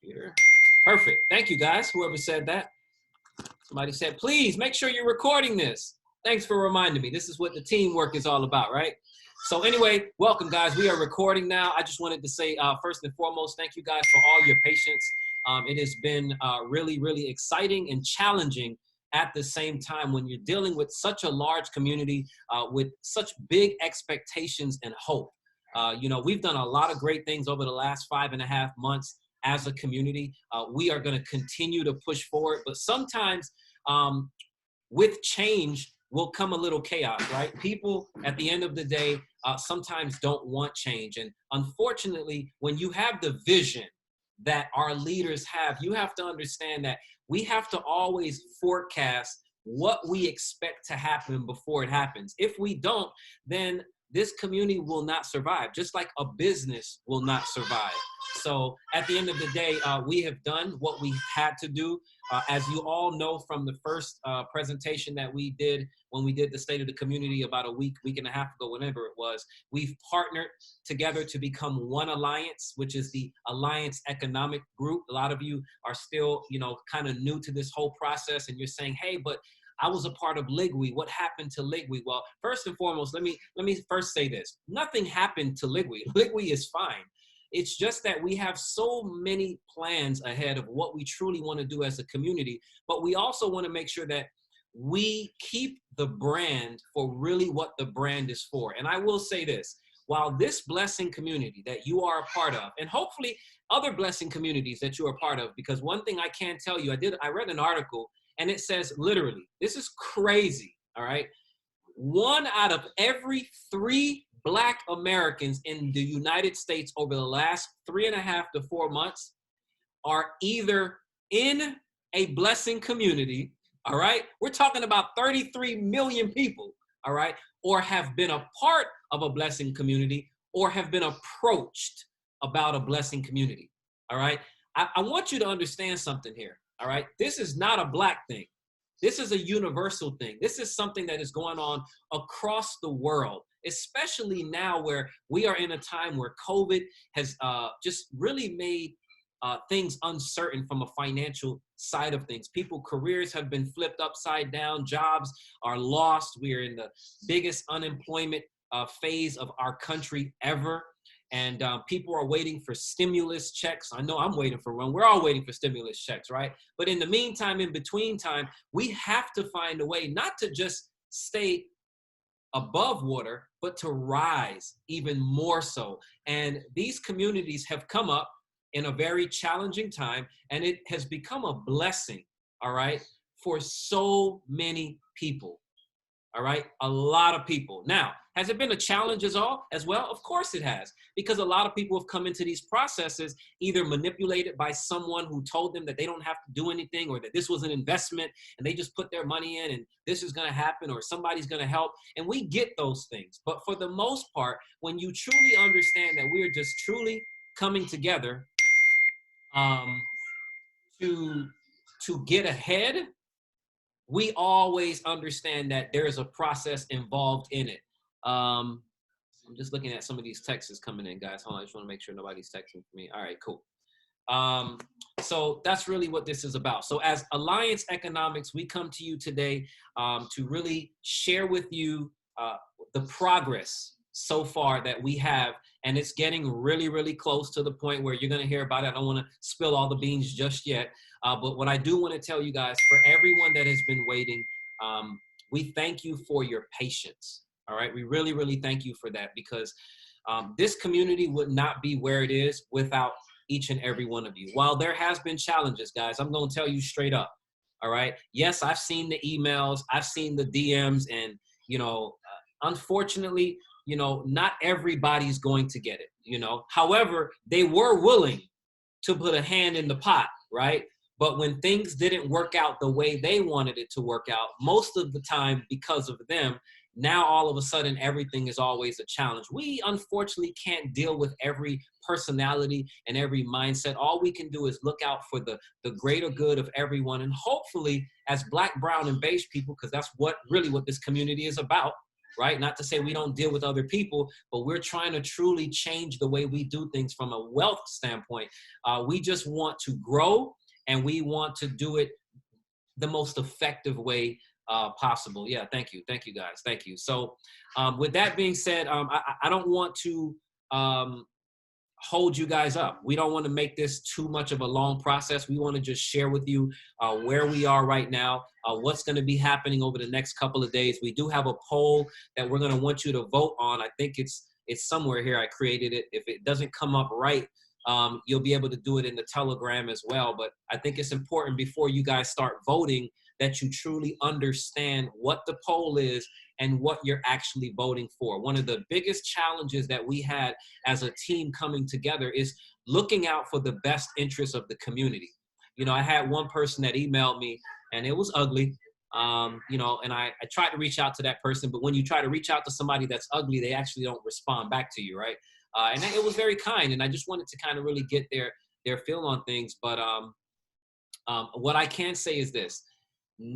Peter. Perfect. Thank you, guys. Whoever said that. Somebody said, please make sure you're recording this. Thanks for reminding me. This is what the teamwork is all about, right? So anyway, welcome, guys. We are recording now. I just wanted to say, first and foremost, thank you guys for all your patience. It has been really, really exciting and challenging at the same time when you're dealing with such a large community with such big expectations and hope. We've done a lot of great things over the last 5.5 months as a community. We are going to continue to push forward, but sometimes with change will come a little chaos, right? People at the end of the day sometimes don't want change. And unfortunately, when you have the vision that our leaders have, you have to understand that we have to always forecast what we expect to happen before it happens. If we don't, then this community will not survive, just like a business will not survive. So at the end of the day, we have done what we had to do. As you all know from the first presentation that we did when we did the State of the Community about a week and a half ago, whenever it was, we've partnered together to become one alliance, which is the Alliance Economic Group. A lot of you are still, kind of new to this whole process, and you're saying, hey, but I was a part of LIGWI. What happened to LIGWI? Well, first and foremost, let me first say this. Nothing happened to LIGWI. LIGWI is fine. It's just that we have so many plans ahead of what we truly want to do as a community, but we also want to make sure that we keep the brand for really what the brand is for. And I will say this, while this blessing community that you are a part of, and hopefully other blessing communities that you are a part of, because one thing I can tell you, I read an article and it says literally, this is crazy, all right? 1 out of every 3 Black Americans in the United States over the last 3.5 to 4 months are either in a blessing community, all right? We're talking about 33 million people, all right? Or have been a part of a blessing community or have been approached about a blessing community, all right? I want you to understand something here, all right? This is not a Black thing. This is a universal thing. This is something that is going on across the world, especially now where we are in a time where COVID has just really made things uncertain from a financial side of things. People's careers have been flipped upside down. Jobs are lost. We are in the biggest unemployment phase of our country ever. And people are waiting for stimulus checks. I know I'm waiting for one. We're all waiting for stimulus checks, right? But in the meantime, in between time, we have to find a way not to just stay above water, but to rise even more so. And these communities have come up in a very challenging time, and it has become a blessing, all right, for so many people. All right, a lot of people. Now, has it been a challenge as well? Of course it has, because a lot of people have come into these processes either manipulated by someone who told them that they don't have to do anything, or that this was an investment and they just put their money in and this is going to happen, or somebody's going to help. And we get those things. But for the most part, when you truly understand that we're just truly coming together to get ahead, we always understand that there is a process involved in it. I'm just looking at some of these texts coming in, guys. Hold on, I just want to make sure nobody's texting me. All right, cool. So that's really what this is about. So as Alliance Economics, we come to you today to really share with you the progress so far that we have, and it's getting really, really close to the point where you're going to hear about it. I don't want to spill all the beans just yet, but what I do want to tell you guys, for everyone that has been waiting, we thank you for your patience. All right, we really, really thank you for that, because this community would not be where it is without each and every one of you. While there has been challenges, guys, I'm going to tell you straight up. All right, yes, I've seen the emails, I've seen the DMs, and unfortunately, not everybody's going to get it, However, they were willing to put a hand in the pot, right? But when things didn't work out the way they wanted it to work out, most of the time because of them, now all of a sudden everything is always a challenge. We unfortunately can't deal with every personality and every mindset. All we can do is look out for the greater good of everyone. And hopefully as Black, brown, and beige people, because that's what this community is about, right? Not to say we don't deal with other people, but we're trying to truly change the way we do things from a wealth standpoint. We just want to grow, and we want to do it the most effective way possible. Yeah, thank you. Thank you, guys. Thank you. So with that being said, I don't want to hold you guys up. We don't want to make this too much of a long process. We want to just share with you where we are right now, what's going to be happening over the next couple of days. We do have a poll that we're going to want you to vote on. I think it's somewhere here. I created it. If it doesn't come up right, you'll be able to do it in the Telegram as well. But I think it's important before you guys start voting that you truly understand what the poll is and what you're actually voting for. One of the biggest challenges that we had as a team coming together is looking out for the best interests of the community. You know, I had one person that emailed me, and it was ugly. You know, and I tried to reach out to that person, but when you try to reach out to somebody that's ugly, they actually don't respond back to you, right? And it was very kind, and I just wanted to kind of really get their feel on things. But what I can say is this: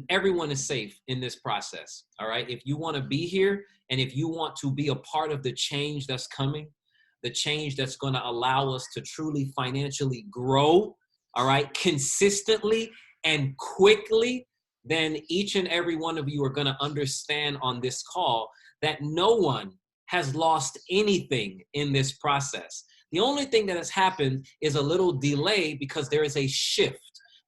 everyone is safe in this process. All right. If you want to be here, and if you want to be a part of the change that's coming, the change that's going to allow us to truly financially grow, all right, consistently and quickly, then each and every one of you are going to understand on this call that no one has lost anything in this process. The only thing that has happened is a little delay because there is a shift.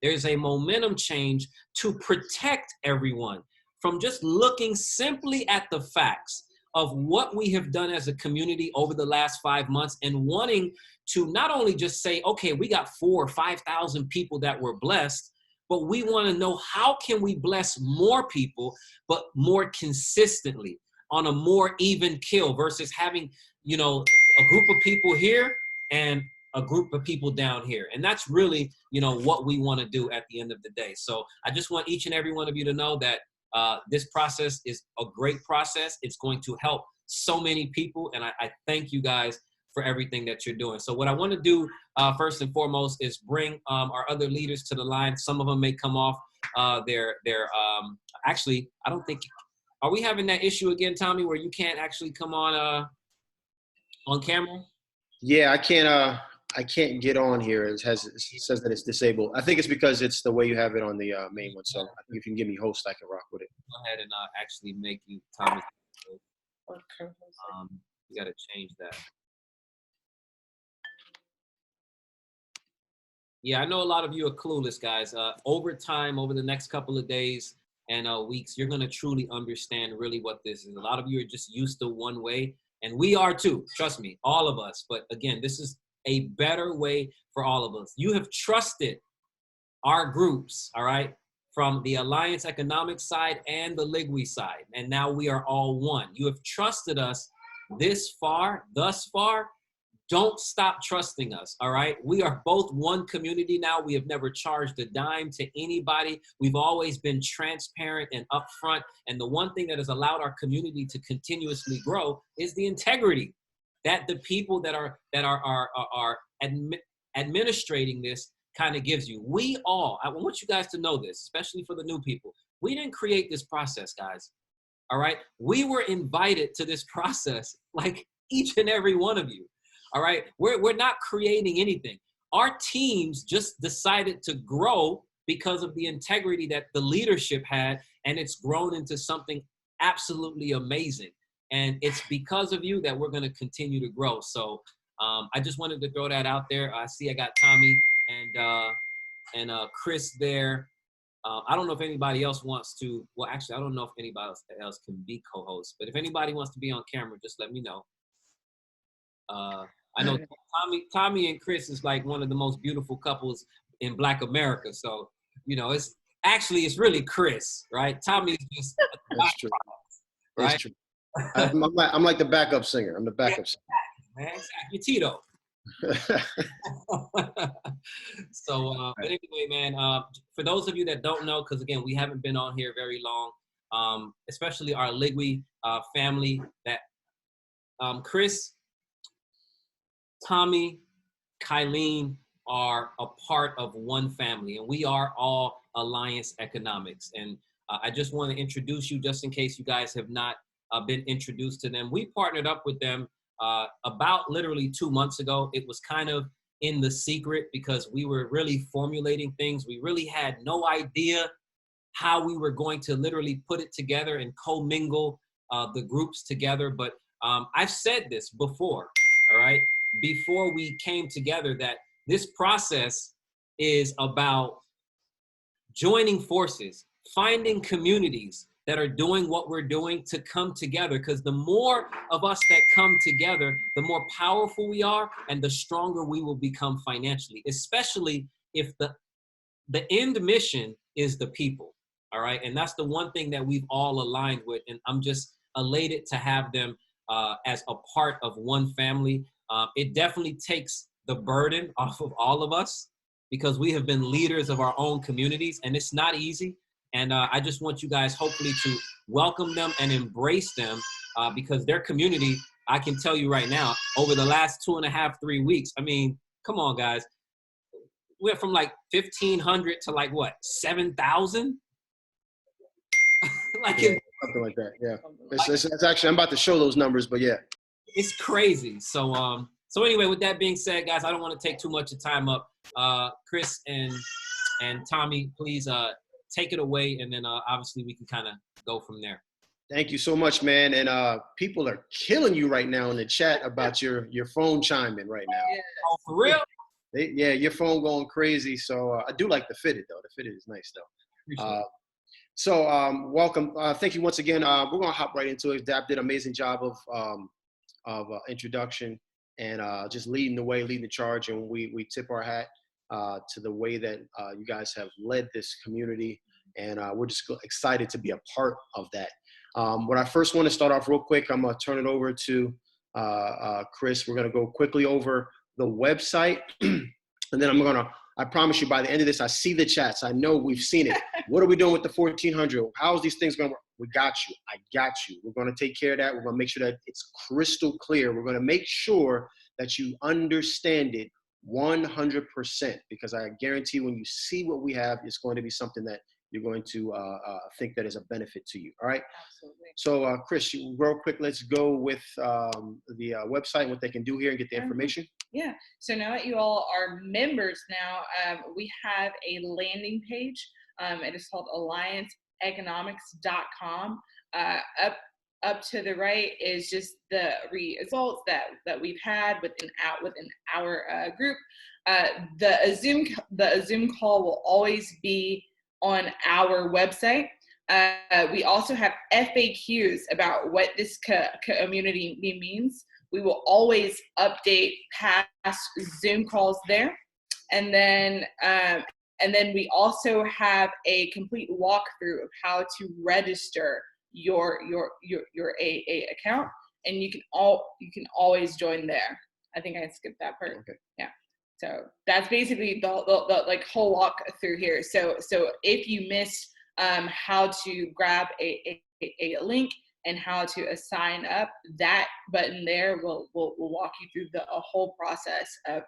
There's a momentum change to protect everyone from just looking simply at the facts of what we have done as a community over the last 5 months and wanting to not only just say, okay, we got 4,000 or 5,000 people that were blessed, but we want to know how can we bless more people, but more consistently on a more even keel versus having, you know, a group of people here and a group of people down here. And that's really, you know, what we want to do at the end of the day. So I just want each and every one of you to know that this process is a great process. It's going to help so many people. And I thank you guys for everything that you're doing. So what I want to do first and foremost is bring our other leaders to the line. Some of them may come off actually, I don't think, are we having that issue again, Tommy, where you can't actually come on camera? Yeah, I can't get on here. It says that it's disabled. I think it's because it's the way you have it on the main one. So if you can give me host, I can rock with it. Go ahead and actually make you Tommy. You got to change that. Yeah, I know a lot of you are clueless, guys. Over time, over the next couple of days and weeks, you're going to truly understand really what this is. A lot of you are just used to one way, and we are too. Trust me, all of us. But again, this is a better way for all of us. You have trusted our groups, all right, from the Alliance Economics side and the Ligwe side, and now we are all one. You have trusted us thus far. Don't stop trusting us, all right? We are both one community now. We have never charged a dime to anybody. We've always been transparent and upfront. And the one thing that has allowed our community to continuously grow is the integrity that the people that are administrating this kind of gives you. I want you guys to know this, especially for the new people. We didn't create this process, guys, all right? We were invited to this process like each and every one of you. All right, we're not creating anything. Our teams just decided to grow because of the integrity that the leadership had, and it's grown into something absolutely amazing. And it's because of you that we're going to continue to grow. So I just wanted to throw that out there. I see I got Tommy and Chris there. I don't know if anybody else wants to. Well, actually, I don't know if anybody else can be co-host. But if anybody wants to be on camera, just let me know. I know Tommy and Chris is like one of the most beautiful couples in Black America. So, you know, it's really Chris, right? Tommy is just That's true. Right? That's true. I'm like the backup singer. I'm the backup singer. Man, you're Tito. So, but anyway, man, for those of you that don't know, because again, we haven't been on here very long, especially our Ligwe family, that Chris, Tommy, Kylene are a part of one family, and we are all Alliance Economics. And I just want to introduce you, just in case you guys have not been introduced to them. We partnered up with them about literally 2 months ago. It was kind of in the secret because we were really formulating things. We really had no idea how we were going to literally put it together and commingle the groups together. But I've said this before, all right, before we came together, that this process is about joining forces, finding communities that are doing what we're doing to come together. Because the more of us that come together, the more powerful we are and the stronger we will become financially, especially if the end mission is the people. All right. And that's the one thing that we've all aligned with. And I'm just elated to have them as a part of one family. It definitely takes the burden off of all of us because we have been leaders of our own communities, and it's not easy. And I just want you guys hopefully to welcome them and embrace them because their community, I can tell you right now, over the last 2.5, 3 weeks, I mean, come on, guys. We went from like 1,500 to like what, 7,000? Like yeah, something like that. Yeah, it's actually, I'm about to show those numbers, but yeah, it's crazy. So anyway, with that being said, guys, I don't want to take too much of time up. Chris and Tommy, please take it away, and then obviously we can kind of go from there. Thank you so much, man. And people are killing you right now in the chat about your phone chiming right now. Yeah. Oh, for real? Yeah, your phone going crazy. So I do like the fitted though. The fitted is nice though. So welcome. Thank you once again. We're gonna hop right into it. Dap did an amazing job of introduction and just leading the way, leading the charge, and we tip our hat to the way that you guys have led this community, and we're just excited to be a part of that. What I first want to start off real quick, I'm gonna turn it over to Chris. We're gonna go quickly over the website, and then I promise you by the end of this, I see the chats. I know we've seen it. What are we doing with the 1,400? How's these things going to work? We got you. I got you. We're going to take care of that. We're going to make sure that it's crystal clear. We're going to make sure that you understand it 100%, because I guarantee when you see what we have, it's going to be something that you're going to think that is a benefit to you. All right. Absolutely. So Chris, real quick, let's go with the website, what they can do here and get the information. Yeah. So now that you all are members now, we have a landing page. It is called allianceeconomics.com. Up to the right is just the results that we've had within our group. The Zoom call will always be on our website. We also have FAQs about what this community means. We will always update past Zoom calls there. And then we also have a complete walkthrough of how to register your AA account, and you can always join there. I think I skipped that part. Okay. Yeah. So that's basically the like whole walk through here. So if you missed how to grab a link and how to sign up, that button there will walk you through the whole process of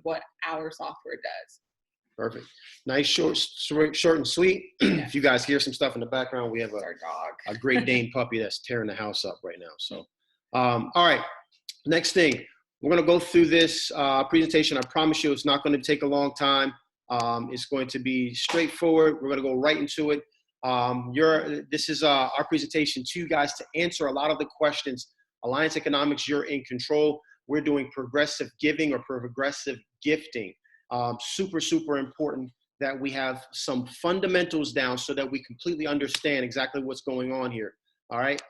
what our software does. Perfect. Nice, short and sweet. Yeah. If you guys hear some stuff in the background, we have Our dog. a Great Dane puppy that's tearing the house up right now. So, all right. Next thing, we're going to go through this presentation. I promise you it's not going to take a long time. It's going to be straightforward. We're going to go right into it. This is our presentation to you guys to answer a lot of the questions. Alliance Economics, you're in control. We're doing progressive giving or progressive gifting. Super, super important that we have some fundamentals down so that we completely understand exactly what's going on here. All right.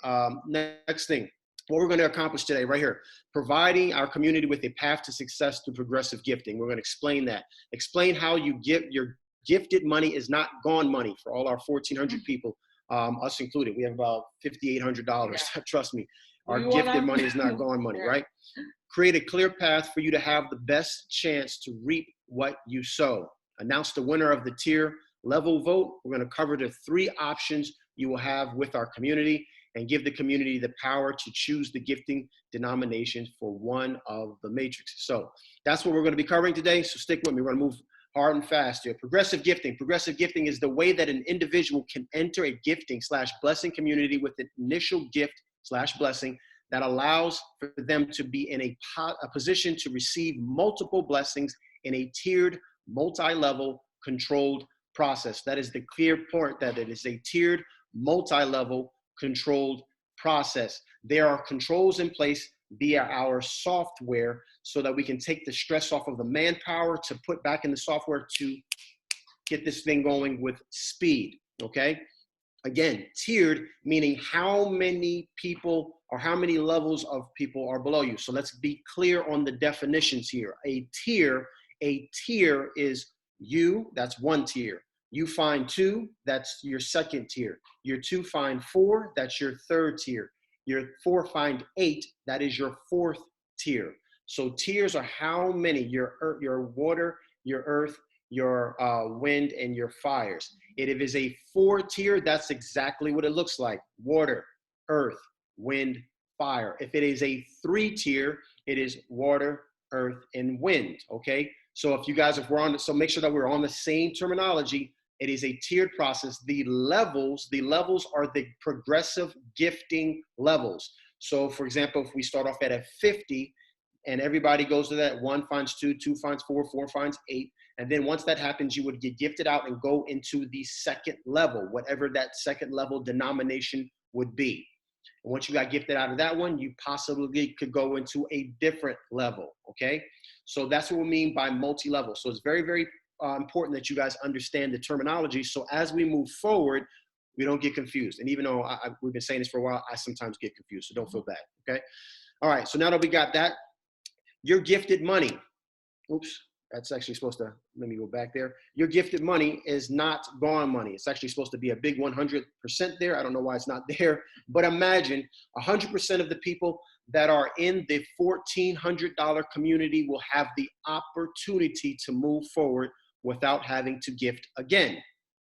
Next thing, what we're going to accomplish today right here, providing our community with a path to success through progressive gifting. We're going to explain that. Explain how you give your gifted money is not gone money for all our 1,400 people, us included. We have about $5,800. Yeah. Trust me, our gifted money is not gone money, right? Create a clear path for you to have the best chance to reap what you sow. Announce the winner of the tier level vote. We're going to cover the 3 options you will have with our community and give the community the power to choose the gifting denomination for one of the matrices. So that's what we're going to be covering today. So stick with me. We're going to move hard and fast here. Progressive gifting. Progressive gifting is the way that an individual can enter a gifting/blessing community with an initial gift blessing that allows for them to be in a position to receive multiple blessings in a tiered, multi-level, controlled process. That is the clear point, that it is a tiered, multi-level, controlled process. There are controls in place via our software so that we can take the stress off of the manpower to put back in the software to get this thing going with speed, okay? Again, tiered, meaning how many people or how many levels of people are below you. So let's be clear on the definitions here. A tier is you, that's one tier. You find 2, that's your second tier. Your 2 find 4, that's your third tier. Your 4 find 8, that is your fourth tier. So tiers are how many, your water, your earth, your wind, and your fires. If it is a 4 tier, that's exactly what it looks like. Water, earth, wind, fire. If it is a 3 tier, it is water, earth, and wind, okay? So if you guys, so make sure that we're on the same terminology. It is a tiered process. The levels are the progressive gifting levels. So for example, if we start off at a 50 and everybody goes to that, 1 finds 2, 2 finds 4, 4 finds 8. And then once that happens, you would get gifted out and go into the second level, whatever that second level denomination would be. And once you got gifted out of that one, you possibly could go into a different level, okay? So that's what we mean by multi-level. So it's very, very important that you guys understand the terminology. So as we move forward, we don't get confused. And even though we've been saying this for a while, I sometimes get confused, so don't feel bad, okay? All right, so now that we got that, your gifted money. Oops, that's actually supposed to, let me go back there. Your gifted money is not gone money. It's actually supposed to be a big 100% there. I don't know why it's not there, but imagine 100% of the people that are in the $1,400 community will have the opportunity to move forward without having to gift again,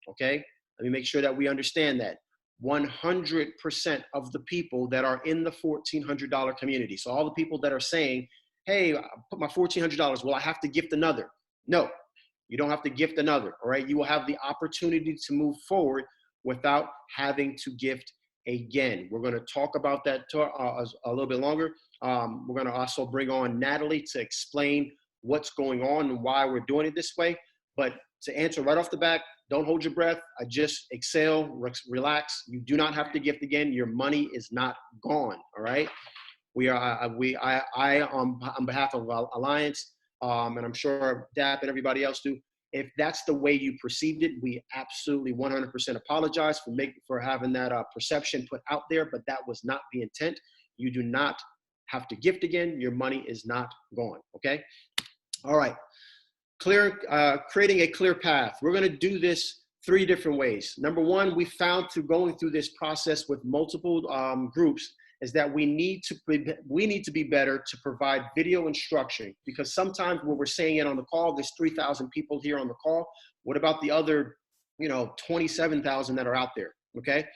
okay? Let me make sure that we understand that. 100% of the people that are in the $1,400 community, so all the people that are saying, hey, I put my $1,400, will I have to gift another? No, you don't have to gift another, all right? You will have the opportunity to move forward without having to gift again. We're gonna talk about that a little bit longer. We're gonna also bring on Natalie to explain what's going on and why we're doing it this way. But to answer right off the bat, don't hold your breath. I just exhale, relax. You do not have to gift again. Your money is not gone, all right? I on behalf of Alliance, and I'm sure DAP and everybody else do, if that's the way you perceived it, we absolutely 100% apologize for having that perception put out there, but that was not the intent. You do not have to gift again. Your money is not gone, okay? All right, creating a clear path. We're gonna do this 3 different ways. Number 1, we found through going through this process with multiple groups is that we need to be better to provide video instruction, because sometimes when we're saying it on the call, there's 3,000 people here on the call. What about the other, 27,000 that are out there, okay?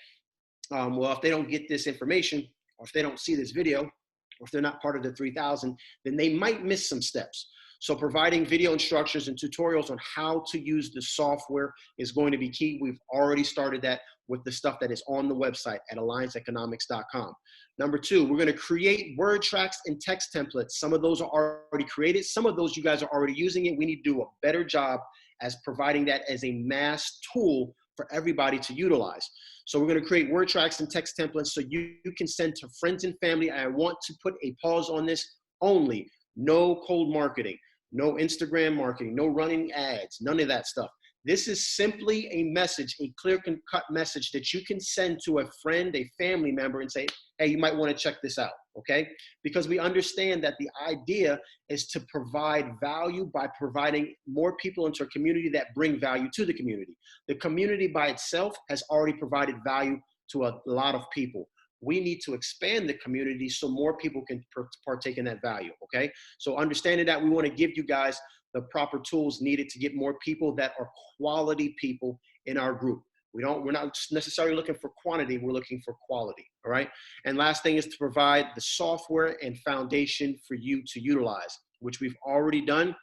Well, if they don't get this information, or if they don't see this video, or if they're not part of the 3,000, then they might miss some steps. So providing video instructions and tutorials on how to use the software is going to be key. We've already started that with the stuff that is on the website at allianceeconomics.com. Number 2, we're going to create word tracks and text templates. Some of those are already created. Some of those you guys are already using it. We need to do a better job as providing that as a mass tool for everybody to utilize. So we're going to create word tracks and text templates so you can send to friends and family. I want to put a pause on this only. No cold marketing, no Instagram marketing, no running ads, none of that stuff. This is simply a message, a clear-cut message that you can send to a friend, a family member, and say, hey, you might want to check this out, okay? Because we understand that the idea is to provide value by providing more people into a community that bring value to the community. The community by itself has already provided value to a lot of people. We need to expand the community so more people can partake in that value, okay? So understanding that, we want to give you guys the proper tools needed to get more people that are quality people in our group. We're not necessarily looking for quantity, we're looking for quality, all right? And last thing is to provide the software and foundation for you to utilize, which we've already done,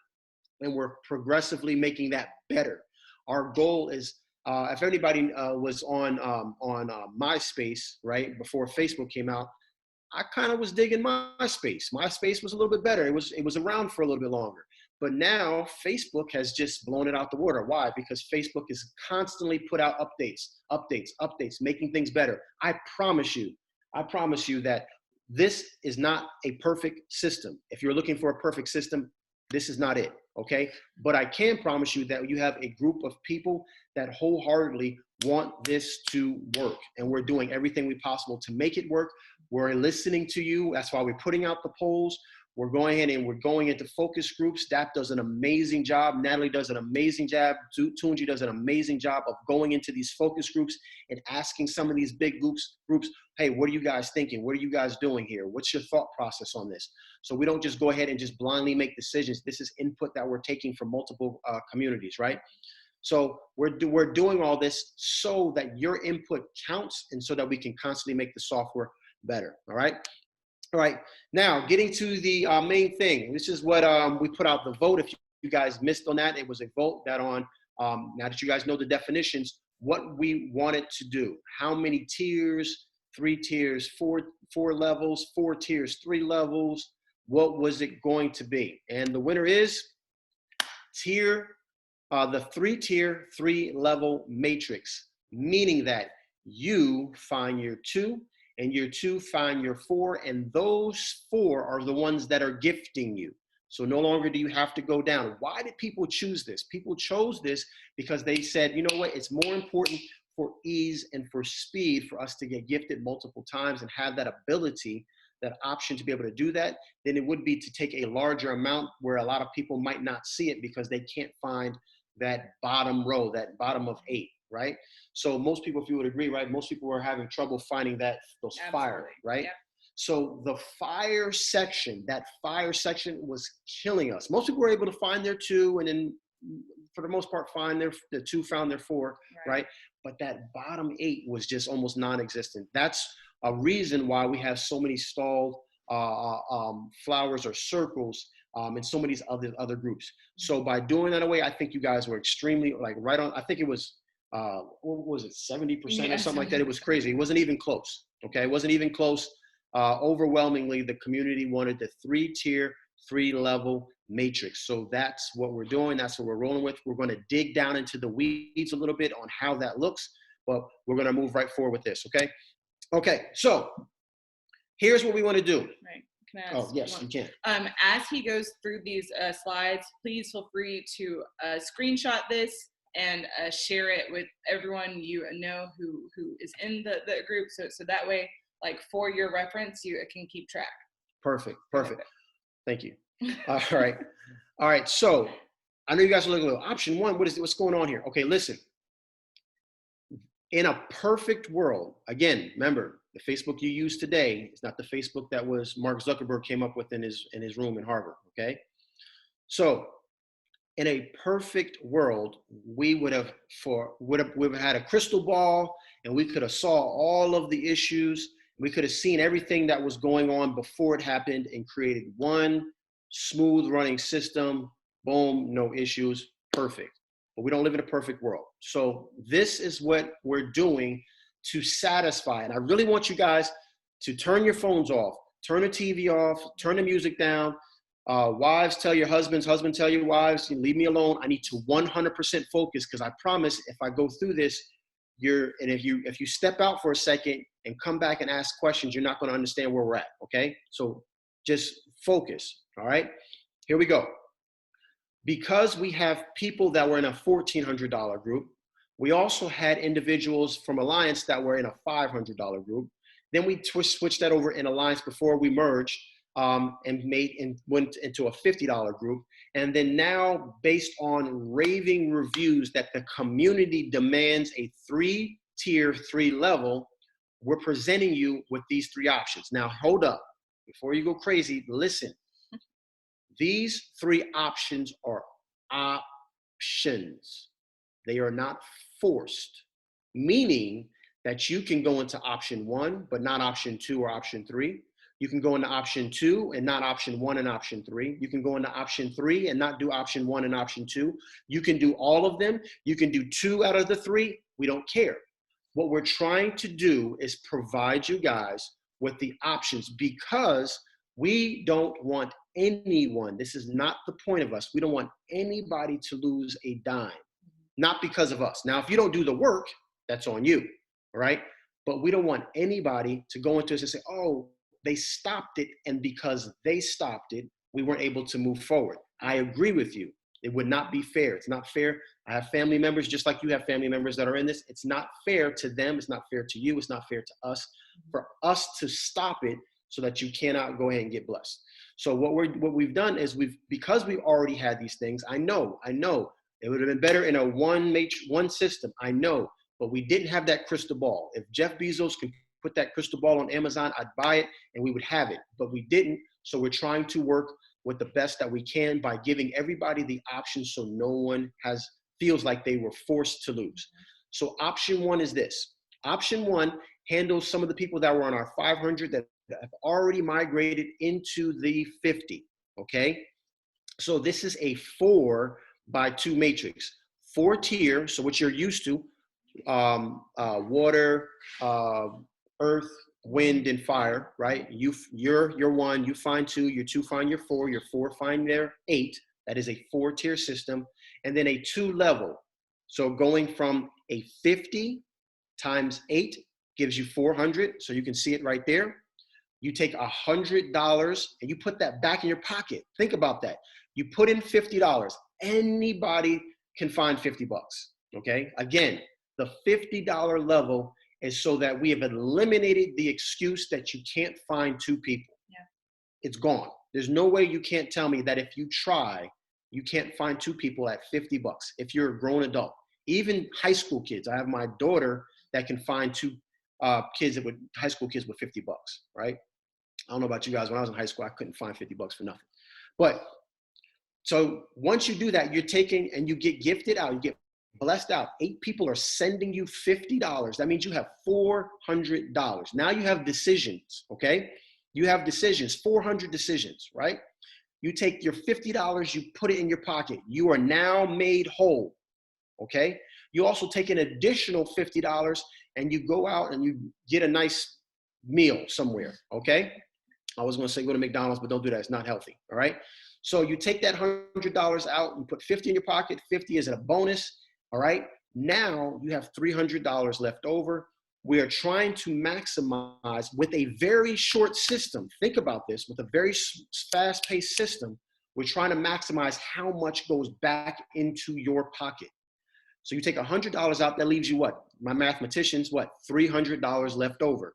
and we're progressively making that better. Our goal is, if anybody was on MySpace, right, before Facebook came out, I kind of was digging MySpace. MySpace was a little bit better. It was around for a little bit longer. But now Facebook has just blown it out the water. Why? Because Facebook is constantly put out updates, making things better. I promise you that this is not a perfect system. If you're looking for a perfect system, this is not it, okay? But I can promise you that you have a group of people that wholeheartedly want this to work. And we're doing everything we possible to make it work. We're listening to you. That's why we're putting out the polls. We're going in and we're going into focus groups. DAP does an amazing job. Natalie does an amazing job. Tunji does an amazing job of going into these focus groups and asking some of these big groups, hey, what are you guys thinking? What are you guys doing here? What's your thought process on this? So we don't just go ahead and just blindly make decisions. This is input that we're taking from multiple communities, right? So we're doing all this so that your input counts and so that we can constantly make the software better, all right? All right, now getting to the main thing. This is what we put out the vote. If you guys missed on that, it was a vote that on, now that you guys know the definitions, what we wanted to do. How many tiers, 3 tiers, 4 levels, 4 tiers, 3 levels, what was it going to be? And the winner is the 3-tier, 3-level matrix, meaning that you find your 2, and your 2 find your 4, and those 4 are the ones that are gifting you. So no longer do you have to go down. Why did people choose this? People chose this because they said, you know what, it's more important for ease and for speed for us to get gifted multiple times and have that ability, that option to be able to do that, than it would be to take a larger amount where a lot of people might not see it because they can't find that bottom row, that bottom of 8, right? So most people, if you would agree, right, most people were having trouble finding those Absolutely. fire, right? Yep. So the fire section, that fire section was killing us. Most people were able to find their 2, and then for the most part, the 2 found their 4, right? But that bottom 8 was just almost non-existent. That's a reason why we have so many stalled flowers or circles in so many other groups. So by doing that away, I think you guys were extremely right on. I think it was, what was it, 70% or something like that? It was crazy. It wasn't even close, okay? It wasn't even close. Overwhelmingly, the community wanted the 3-tier, 3-level matrix. So that's what we're doing. That's what we're rolling with. We're going to dig down into the weeds a little bit on how that looks, but we're going to move right forward with this, okay? Okay, so here's what we want to do. Right. Can I ask yes, one? you can. As he goes through these slides, please feel free to screenshot this and share it with everyone you know who is in the group. So that way, like for your reference, you can keep track. Perfect. Thank you. All right. So I know you guys are looking at option 1. What's going on here? Okay, listen. In a perfect world, again, remember, the Facebook you use today is not the Facebook that was Mark Zuckerberg came up with in his room in Harvard, okay? So in a perfect world, we would have had a crystal ball, and we could have saw all of the issues. We could have seen everything that was going on before it happened and created one smooth running system. Boom, no issues, perfect. But we don't live in a perfect world. So this is what we're doing to satisfy. And I really want you guys to turn your phones off, turn the TV off, turn the music down. Wives, tell your husbands, husbands, tell your wives, leave me alone. I need to 100% focus, because I promise if I go through this, if you step out for a second and come back and ask questions, you're not going to understand where we're at, okay? So just focus, all right? Here we go. Because we have people that were in a $1,400 group, we also had individuals from Alliance that were in a $500 group. Then we switched that over in Alliance before we merged and went into a $50 group. And then now, based on raving reviews that the community demands a 3-tier, 3-level, we're presenting you with these 3 options. Now, hold up. Before you go crazy, listen. These 3 options are options. They are not forced, meaning that you can go into option 1, but not option 2 or option 3. You can go into option 2 and not option 1 and option 3. You can go into option 3 and not do option 1 and option 2. You can do all of them. You can do 2 out of the 3. We don't care. What we're trying to do is provide you guys with the options because we don't want anyone, this is not the point of us, we don't want anybody to lose a dime, not because of us. Now, if you don't do the work, that's on you, all right? But we don't want anybody to go into this and say, oh, they stopped it, and because they stopped it, we weren't able to move forward. I agree with you. It would not be fair. It's not fair. I have family members, just like you have family members that are in this. It's not fair to them. It's not fair to you. It's not fair to us. For us to stop it so that you cannot go ahead and get blessed. So what we've done is because we've already had these things, I know, it would have been better in a one system, I know, but we didn't have that crystal ball. If Jeff Bezos could put that crystal ball on Amazon, I'd buy it and we would have it, but we didn't. So we're trying to work with the best that we can by giving everybody the option so no one feels like they were forced to lose. So option one is this. Option one handles some of the people that were on our 500 that have already migrated into the 50, okay? So this is a 4x2 matrix. 4 tier, so what you're used to, water, earth, wind, and fire, right? You're 1, you find 2, you're 2, find your 4, your 4, find their 8. That is a 4-tier system. And then a 2 level. So going from a 50 times 8 gives you 400. So you can see it right there. You take $100 and you put that back in your pocket. Think about that. You put in $50. Anybody can find 50 bucks, okay? Again, the $50 level is so that we have eliminated the excuse that you can't find 2 people. Yeah. It's gone. There's no way you can't tell me that if you try, you can't find 2 people at 50 bucks if you're a grown adult. Even high school kids. I have my daughter that can find 2 high school kids with 50 bucks, right? I don't know about you guys. When I was in high school, I couldn't find 50 bucks for nothing. But so once you do that, you're taking and you get gifted out, you get blessed out. 8 people are sending you $50. That means you have $400. Now you have decisions, okay? You have decisions, 400 decisions, right? You take your $50, you put it in your pocket. You are now made whole, okay? You also take an additional $50 and you go out and you get a nice meal somewhere, okay? I was gonna say go to McDonald's, but don't do that, it's not healthy, all right? So you take that $100 out, you put 50 in your pocket, 50 is a bonus, all right? Now you have $300 left over. We are trying to maximize with a very short system. Think about this, with a very fast-paced system, we're trying to maximize how much goes back into your pocket. So you take $100 out, that leaves you what? My mathematicians, what? $300 left over.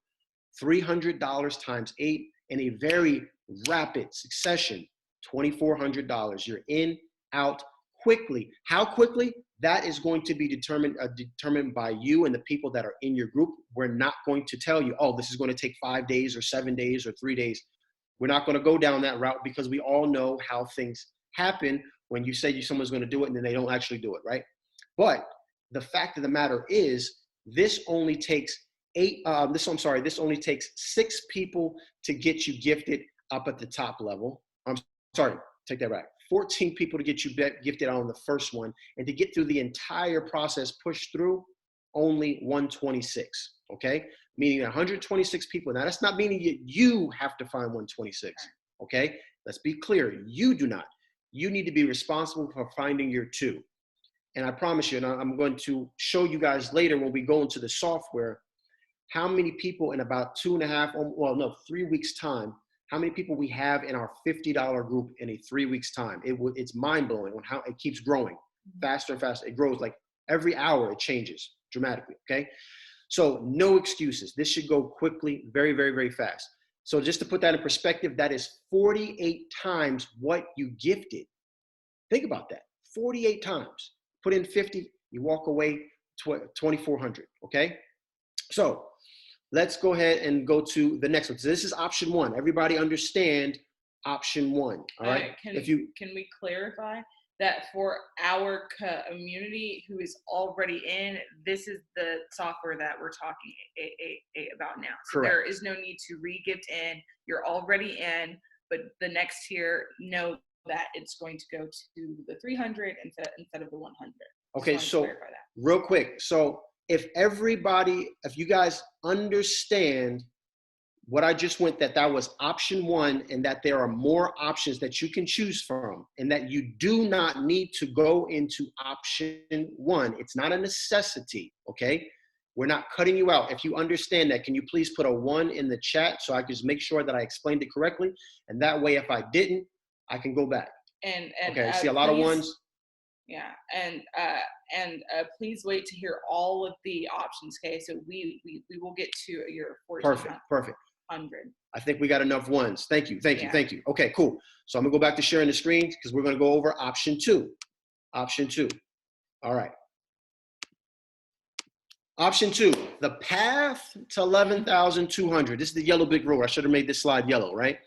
$300 times 8 in a very rapid succession, $2,400. You're in, out quickly. How quickly? That is going to be determined by you and the people that are in your group. We're not going to tell you, oh, this is going to take 5 days or 7 days or 3 days. We're not going to go down that route because we all know how things happen when you say someone's going to do it and then they don't actually do it, right? But the fact of the matter is, this only takes 6 people to get you gifted up at the top level. I'm sorry, take that back. 14 people to get you gifted on the first one, and to get through the entire process, push through, only 126, okay? Meaning 126 people. Now, that's not meaning you have to find 126, okay? Let's be clear, you do not. You need to be responsible for finding your 2. And I promise you, and I'm going to show you guys later when we go into the software, how many people in about 3 weeks time, how many people we have in our $50 group in a 3 weeks time. It's mind-blowing on how it keeps growing faster and faster. It grows like every hour, it changes dramatically, okay? So no excuses. This should go quickly, very, very, very fast. So just to put that in perspective, that is 48 times what you gifted. Think about that, 48 times. Put in 50, you walk away 2,400, okay? So let's go ahead and go to the next one. So this is option 1. Everybody understand option 1, all right? Can we clarify that for our community who is already in, this is the software that we're talking about now. So Correct. there is no need to re-gift in. You're already in, but the next tier, know that it's going to go to the 300 instead of the 100. Okay, so real quick. So if you guys understand what I just went, that was option one, and that there are more options that you can choose from, and that you do not need to go into option one. It's not a necessity, okay? We're not cutting you out. If you understand that, can you please put a 1 in the chat so I can just make sure that I explained it correctly? And that way, if I didn't, I can go back. And okay, I see a lot of ones. Yeah, and please wait to hear all of the options. Okay, so we will get to your 1400. Perfect. I think we got enough ones. Thank you. Okay, cool. So I'm gonna go back to sharing the screen because we're gonna go over option two. Option two. All right. Option two, the path to 11,200. This is the yellow big road. I should have made this slide yellow, right?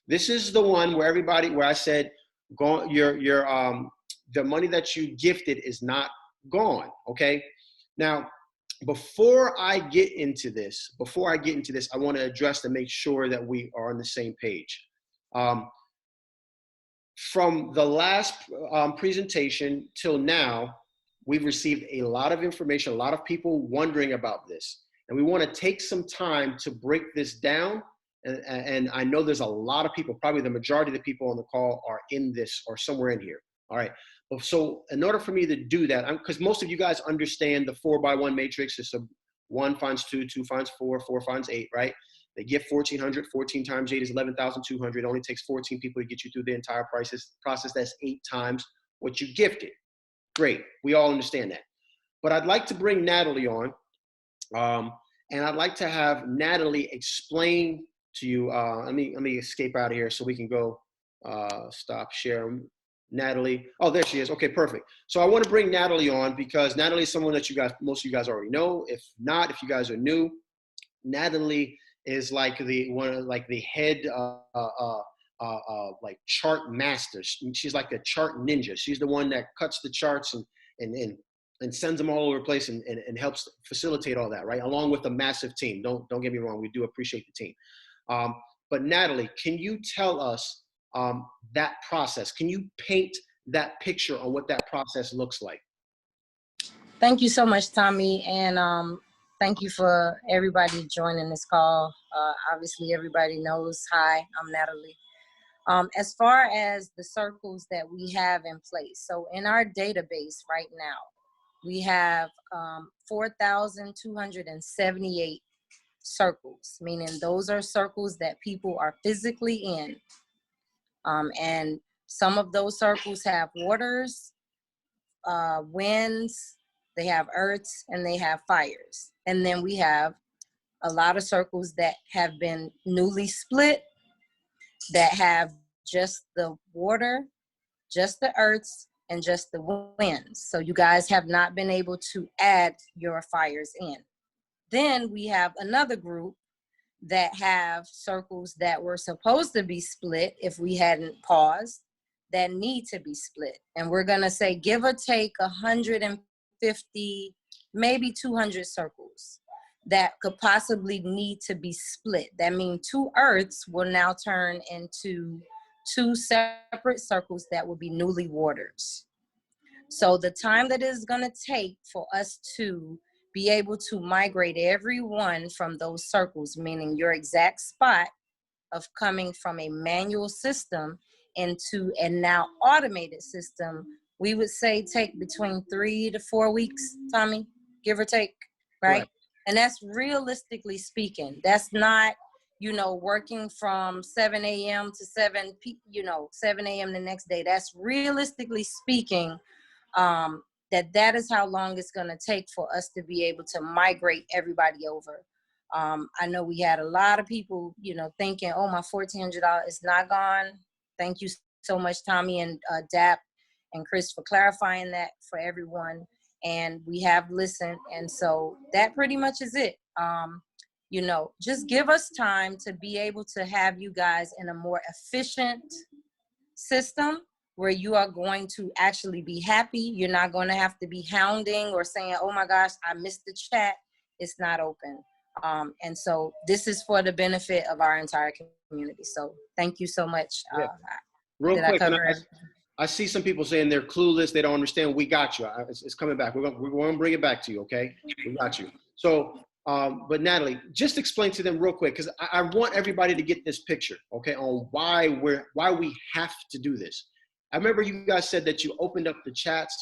This is the one where where I said, the money that you gifted is not gone, okay? Now, before I get into this, I want to address to make sure that we are on the same page. From the last presentation till now, we've received a lot of information, a lot of people wondering about this. And we want to take some time to break this down. And I know there's a lot of people, probably the majority of the people on the call are in this or somewhere in here. All right. So in order for me to do that, because most of you guys understand the 4x1 matrix. It's a 1 finds 2, 2 finds 4, 4 finds 8, right? They get 1,400, 14 times 8 is 11,200. It only takes 14 people to get you through the entire process. That's 8 times what you gifted. Great, we all understand that. But I'd like to bring Natalie on, and I'd like to have Natalie explain to you, let me escape out of here so we can go stop share. Natalie, oh, there she is. Okay, perfect. So I want to bring Natalie on because Natalie is someone that most of you guys already know. If not, if you guys are new, Natalie is like the head like chart master. She's like a chart ninja. She's the one that cuts the charts and sends them all over the place and helps facilitate all that, right? Along with a massive team. Don't get me wrong. We do appreciate the team. But Natalie, can you tell us that process? Can you paint that picture on what that process looks like? Thank you so much, Tommy. And thank you for everybody joining this call. Obviously, everybody knows. Hi, I'm Natalie. As far as the circles that we have in place, so in our database right now, we have 4,278 circles, meaning those are circles that people are physically in. And some of those circles have waters, winds, they have earths, and they have fires. And then we have a lot of circles that have been newly split, that have just the water, just the earths, and just the winds. So you guys have not been able to add your fires in. Then we have another group that have circles that were supposed to be split if we hadn't paused, that need to be split. And we're gonna say give or take 150, maybe 200 circles that could possibly need to be split. That means 2 earths will now turn into 2 separate circles that will be newly waters. So the time that is gonna take for us to be able to migrate everyone from those circles, meaning your exact spot of coming from a manual system into a now automated system, we would say take between 3 to 4 weeks, Tommy, give or take, right? And that's realistically speaking. That's not, working from 7 a.m. to 7 a.m. the next day. That's realistically speaking, that is how long it's going to take for us to be able to migrate everybody over. I know we had a lot of people, thinking, oh, my $1,400 is not gone. Thank you so much, Tommy and Dap and Chris, for clarifying that for everyone. And we have listened. And so that pretty much is it. Just give us time to be able to have you guys in a more efficient system where you are going to actually be happy. You're not going to have to be hounding or saying, oh my gosh, I missed the chat. It's not open. And so this is for the benefit of our entire community. So thank you so much. Real quick, I see some people saying they're clueless. They don't understand. We got you. It's coming back. We're going to bring it back to you. Okay. We got you. So But Natalie, just explain to them real quick, because I want everybody to get this picture, okay, on why we have to do this. I remember you guys said that you opened up the chats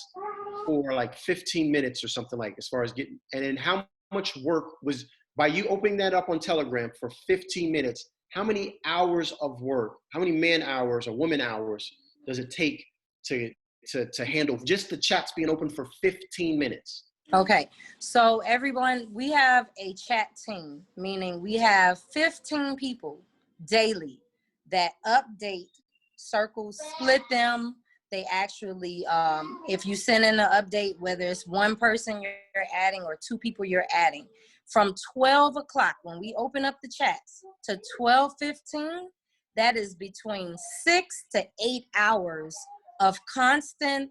for like 15 minutes or something, like, as far as getting, and then how much work was, by you opening that up on Telegram for 15 minutes, how many hours of work, how many man hours or woman hours does it take to handle just the chats being open for 15 minutes? Okay, so everyone, we have a chat team, meaning we have 15 people daily that update circles, split them. They actually, if you send in an update, whether it's one person you're adding or two people you're adding, from 12 o'clock when we open up the chats to 12:15, that is between 6 to 8 hours of constant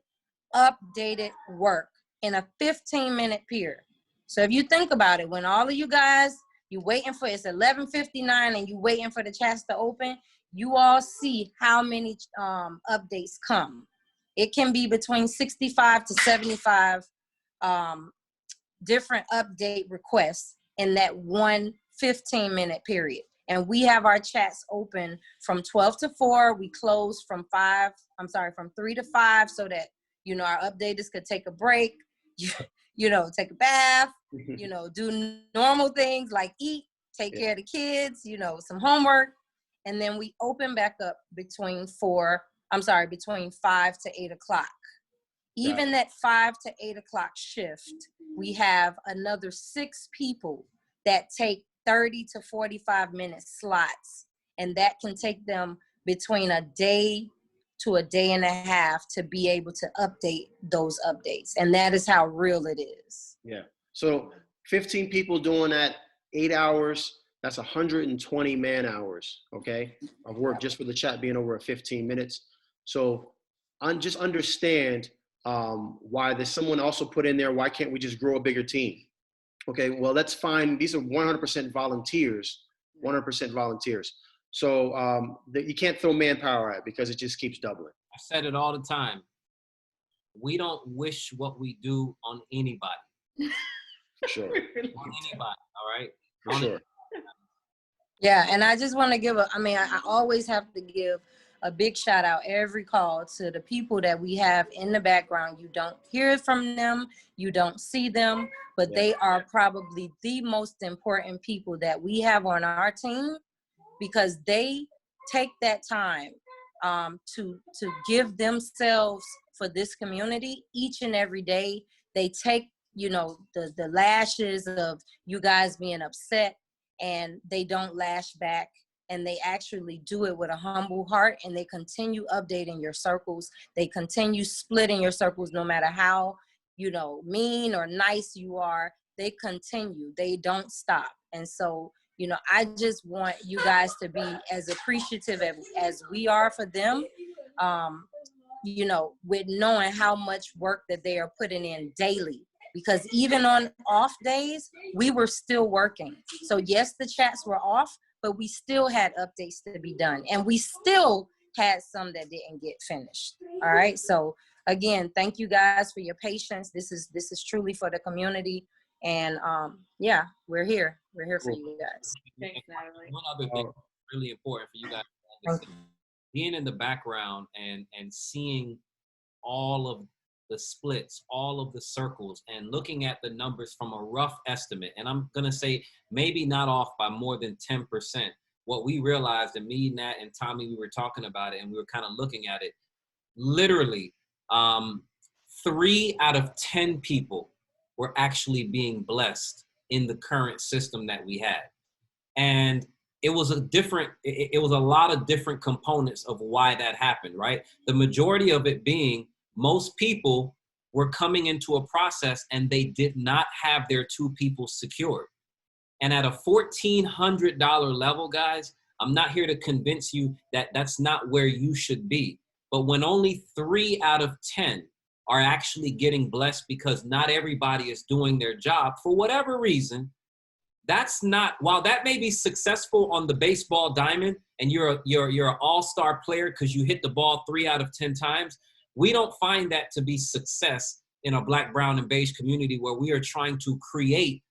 updated work in a 15-minute period. So if you think about it, when all of you guys, you waiting for, it's 11:59 and you waiting for the chats to open, you all see how many updates come. It can be between 65 to 75 different update requests in that one 15-minute period. And we have our chats open from 12 to 4. We close from 3 to 5, so that, you know, our updaters could take a break, you know, take a bath, you know, do normal things like eat, take care of the kids, you know, some homework. And then we open back up between 5 to 8 o'clock. Even that 5 to 8 o'clock shift, we have another 6 people that take 30 to 45 minute slots. And that can take them between a day to a day and a half to be able to update those updates. And that is how real it is. Yeah. So 15 people doing that 8 hours, that's 120 man hours, okay, of work just for the chat being over 15 minutes. So just understand why there's someone also put in there, why can't we just grow a bigger team? Okay, well, that's fine. These are 100% volunteers, 100% volunteers. So you can't throw manpower at it because it just keeps doubling. I said it all the time. We don't wish what we do on anybody. For sure. On anybody, all right? For sure. Yeah, and I just want to I always have to give a big shout out every call to the people that we have in the background. You don't hear from them, you don't see them, but they are probably the most important people that we have on our team, because they take that time to give themselves for this community each and every day. They take, you know, the lashes of you guys being upset, and they don't lash back, and they actually do it with a humble heart, and they continue updating your circles. They continue splitting your circles no matter how, you know, mean or nice you are. They continue. They don't stop. And so, you know, I just want you guys to be as appreciative as we are for them, you know, with knowing how much work that they are putting in daily. Because even on off days, we were still working. So yes, the chats were off, but we still had updates to be done. And we still had some that didn't get finished. All right. So again, thank you guys for your patience. This is truly for the community. And yeah, we're here. We're here for you guys. Thanks, Natalie. One other thing really important for you guys to understand, being in the background and seeing all of the splits, all of the circles, and looking at the numbers from a rough estimate, and I'm gonna say maybe not off by more than 10%. What we realized, and me, Nat, and Tommy, we were talking about it, and we were kind of looking at it. Literally, 3 out of 10 people were actually being blessed in the current system that we had, and it was a lot of different components of why that happened, right? The majority of it being, most people were coming into a process and they did not have their 2 people secured. And at a $1,400 level, guys, I'm not here to convince you that that's not where you should be. But when only 3 out of 10 are actually getting blessed because not everybody is doing their job for whatever reason, that's not, while that may be successful on the baseball diamond and you're an all-star player because you hit the ball 3 out of 10 times, we don't find that to be success in a Black, brown, and beige community where we are trying to create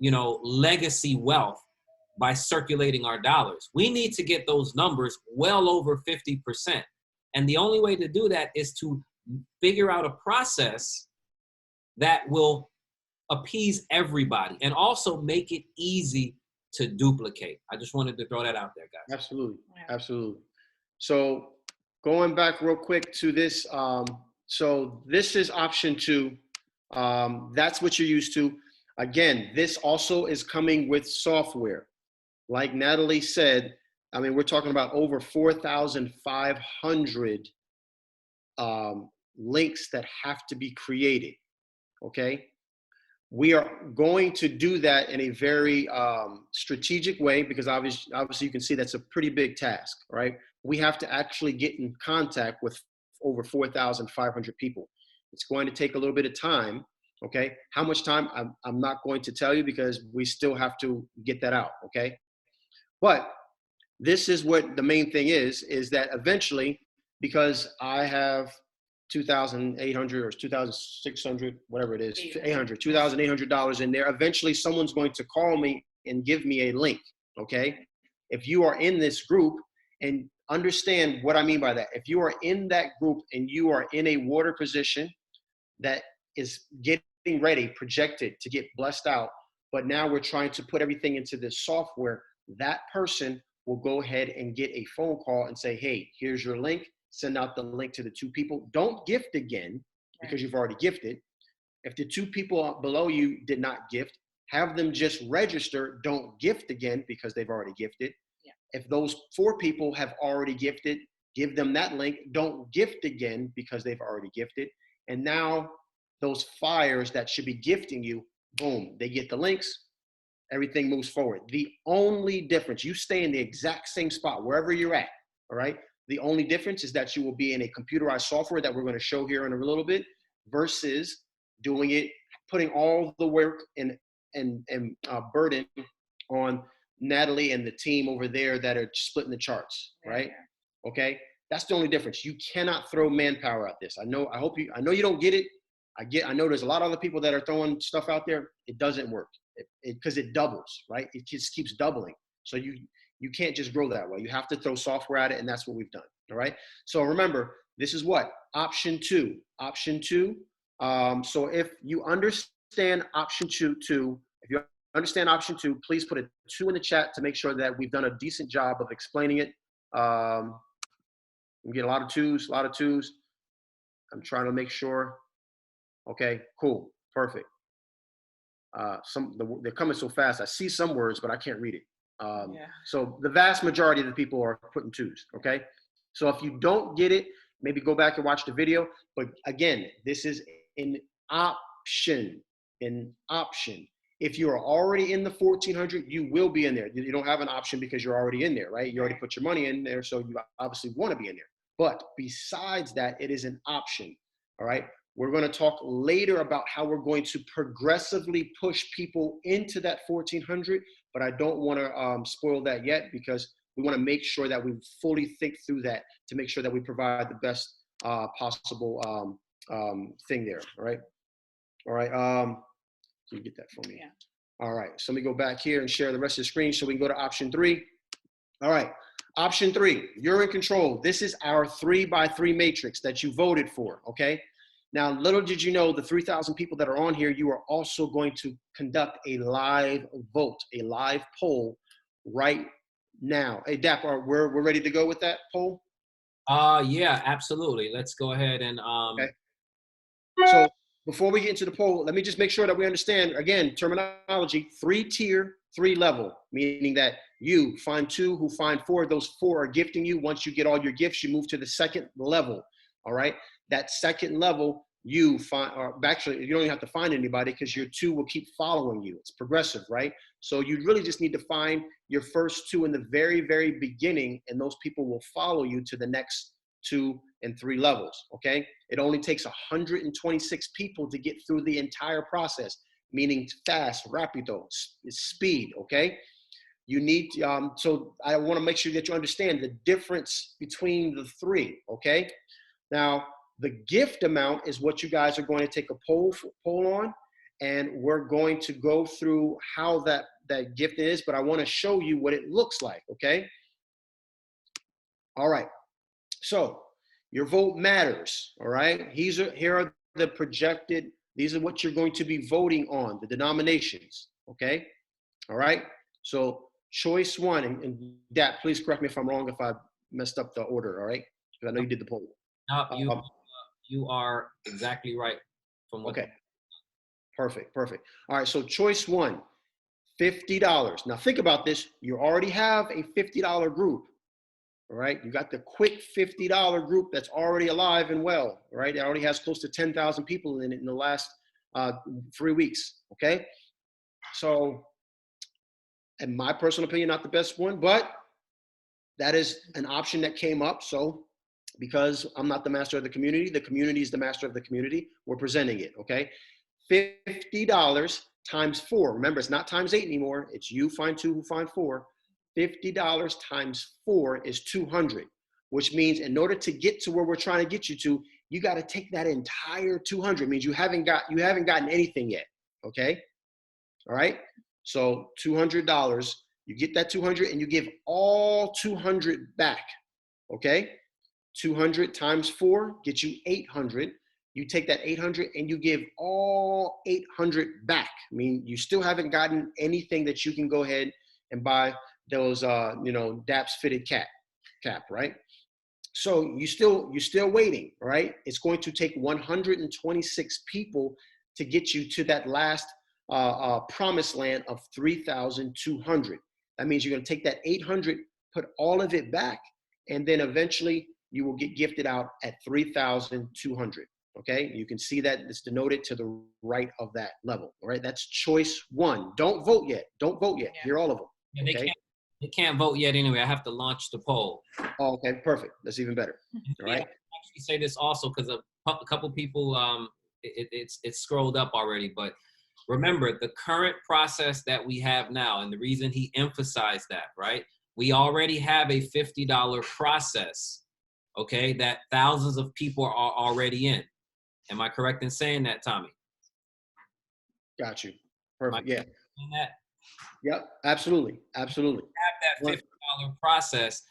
legacy wealth by circulating our dollars. We need to get those numbers well over 50%. And the only way to do that is to figure out a process that will appease everybody and also make it easy to duplicate. I just wanted to throw that out there, guys. Absolutely. Yeah. Absolutely. So going back real quick to this. So this is option 2. That's what you're used to. Again, this also is coming with software. Like Natalie said, I mean, we're talking about over 4,500 links that have to be created, okay? We are going to do that in a very strategic way because obviously you can see that's a pretty big task, right? We have to actually get in contact with over 4,500 people. It's going to take a little bit of time, okay? How much time? I'm not going to tell you because we still have to get that out, okay? But this is what the main thing is that eventually, because I have 2,800 or 2,600, whatever it is, $2,800 in there, eventually someone's going to call me and give me a link, okay? If you are in this group, and understand what I mean by that, if you are in that group and you are in a water position that is getting ready, projected to get blessed out, but now we're trying to put everything into this software, that person will go ahead and get a phone call and say, hey, here's your link. Send out the link to the 2 people. Don't gift again because you've already gifted. If the 2 people below you did not gift, have them just register. Don't gift again because they've already gifted. Yeah. If those 4 people have already gifted, give them that link. Don't gift again because they've already gifted. And now those fires that should be gifting you, boom, they get the links. Everything moves forward. The only difference, you stay in the exact same spot, wherever you're at, all right? The only difference is that you will be in a computerized software that we're going to show here in a little bit versus doing it, putting all the work and burden on Natalie and the team over there that are splitting the charts, right? Okay? That's the only difference. You cannot throw manpower at this. I know you don't get it. I know there's a lot of other people that are throwing stuff out there. It doesn't work because it doubles, right? It just keeps doubling. So you can't just grow that way. You have to throw software at it, and that's what we've done, all right? So remember, this is what? Option 2. Option 2. So if you understand option 2, if you understand option 2, please put a 2 in the chat to make sure that we've done a decent job of explaining it. We get a lot of 2s, a lot of 2s. I'm trying to make sure. Okay, cool, perfect. They're coming so fast. I see some words, but I can't read it. So the vast majority of the people are putting 2s, okay? So if you don't get it, maybe go back and watch the video. But again, this is an option, If you are already in the 1,400, you will be in there. You don't have an option because you're already in there, right? You already put your money in there, so you obviously want to be in there. But besides that, it is an option, all right? We're going to talk later about how we're going to progressively push people into that 1,400, but I don't want to spoil that yet because we want to make sure that we fully think through that to make sure that we provide the best possible thing there, all right? All right, can you get that for me? Yeah. All right, so let me go back here and share the rest of the screen so we can go to option 3. All right, option 3, you're in control. This is our 3x3 matrix that you voted for, okay? Now, little did you know, the 3,000 people that are on here, you are also going to conduct a live vote, a live poll right now. Hey, Dap, we're ready to go with that poll? Yeah, absolutely. Let's go ahead and Okay. So before we get into the poll, let me just make sure that we understand, again, terminology, 3-tier, 3-level, meaning that you find 2 who find 4. Those 4 are gifting you. Once you get all your gifts, you move to the second level, all right? That second level, you find, or actually, you don't even have to find anybody because your 2 will keep following you. It's progressive, right? So you really just need to find your first 2 in the very, very beginning, and those people will follow you to the next 2 and 3 levels, okay? It only takes 126 people to get through the entire process, meaning fast, rapido, speed, okay? You need, so I want to make sure that you understand the difference between the 3, okay? Now, the gift amount is what you guys are going to take a poll on, and we're going to go through how that gift is, but I want to show you what it looks like, okay? All right, so your vote matters, all right? Here are the projected, these are what you're going to be voting on, the denominations, okay? All right, so choice one, and Dat, please correct me if I'm wrong if I messed up the order, all right? Because I know you did the poll. No, you are exactly right. From what Okay, perfect. All right, so choice one, $50. Now think about this, you already have a $50 group, all right? You got the quick $50 group that's already alive and well, all right? It already has close to 10,000 people in it in the last 3 weeks, okay? So, in my personal opinion, not the best one, but that is an option that came up. So, because I'm not the master of the community is the master of the community, we're presenting it, okay? $50 times 4. Remember, it's not times 8 anymore. It's you find 2 who find 4. $50 times 4 is 200, which means in order to get to where we're trying to get you to, you got to take that entire 200. Means you haven't gotten anything yet, okay? All right? So $200, you get that 200 and you give all 200 back, okay? 200 times 4 gets you 800. You take that 800 and you give all 800 back. I mean, you still haven't gotten anything that you can go ahead and buy those, DAPS fitted cap, right? So you're still waiting, right? It's going to take 126 people to get you to that last promised land of 3,200. That means you're going to take that 800, put all of it back, and then eventually you will get gifted out at 3,200. Okay, you can see that it's denoted to the right of that level. All right, that's choice one. Don't vote yet. Yeah. Hear all of them. Yeah, Okay. they can't vote yet anyway. I have to launch the poll. Oh, okay, perfect. That's even better. All right. Yeah, I actually say this also because a couple people it's scrolled up already, but remember the current process that we have now, and the reason he emphasized that, right? We already have a $50 process, okay, that thousands of people are already in. Am I correct in saying that, Tommy? Got you. Perfect. Yeah. That? Yep. Absolutely. Have that $50 process,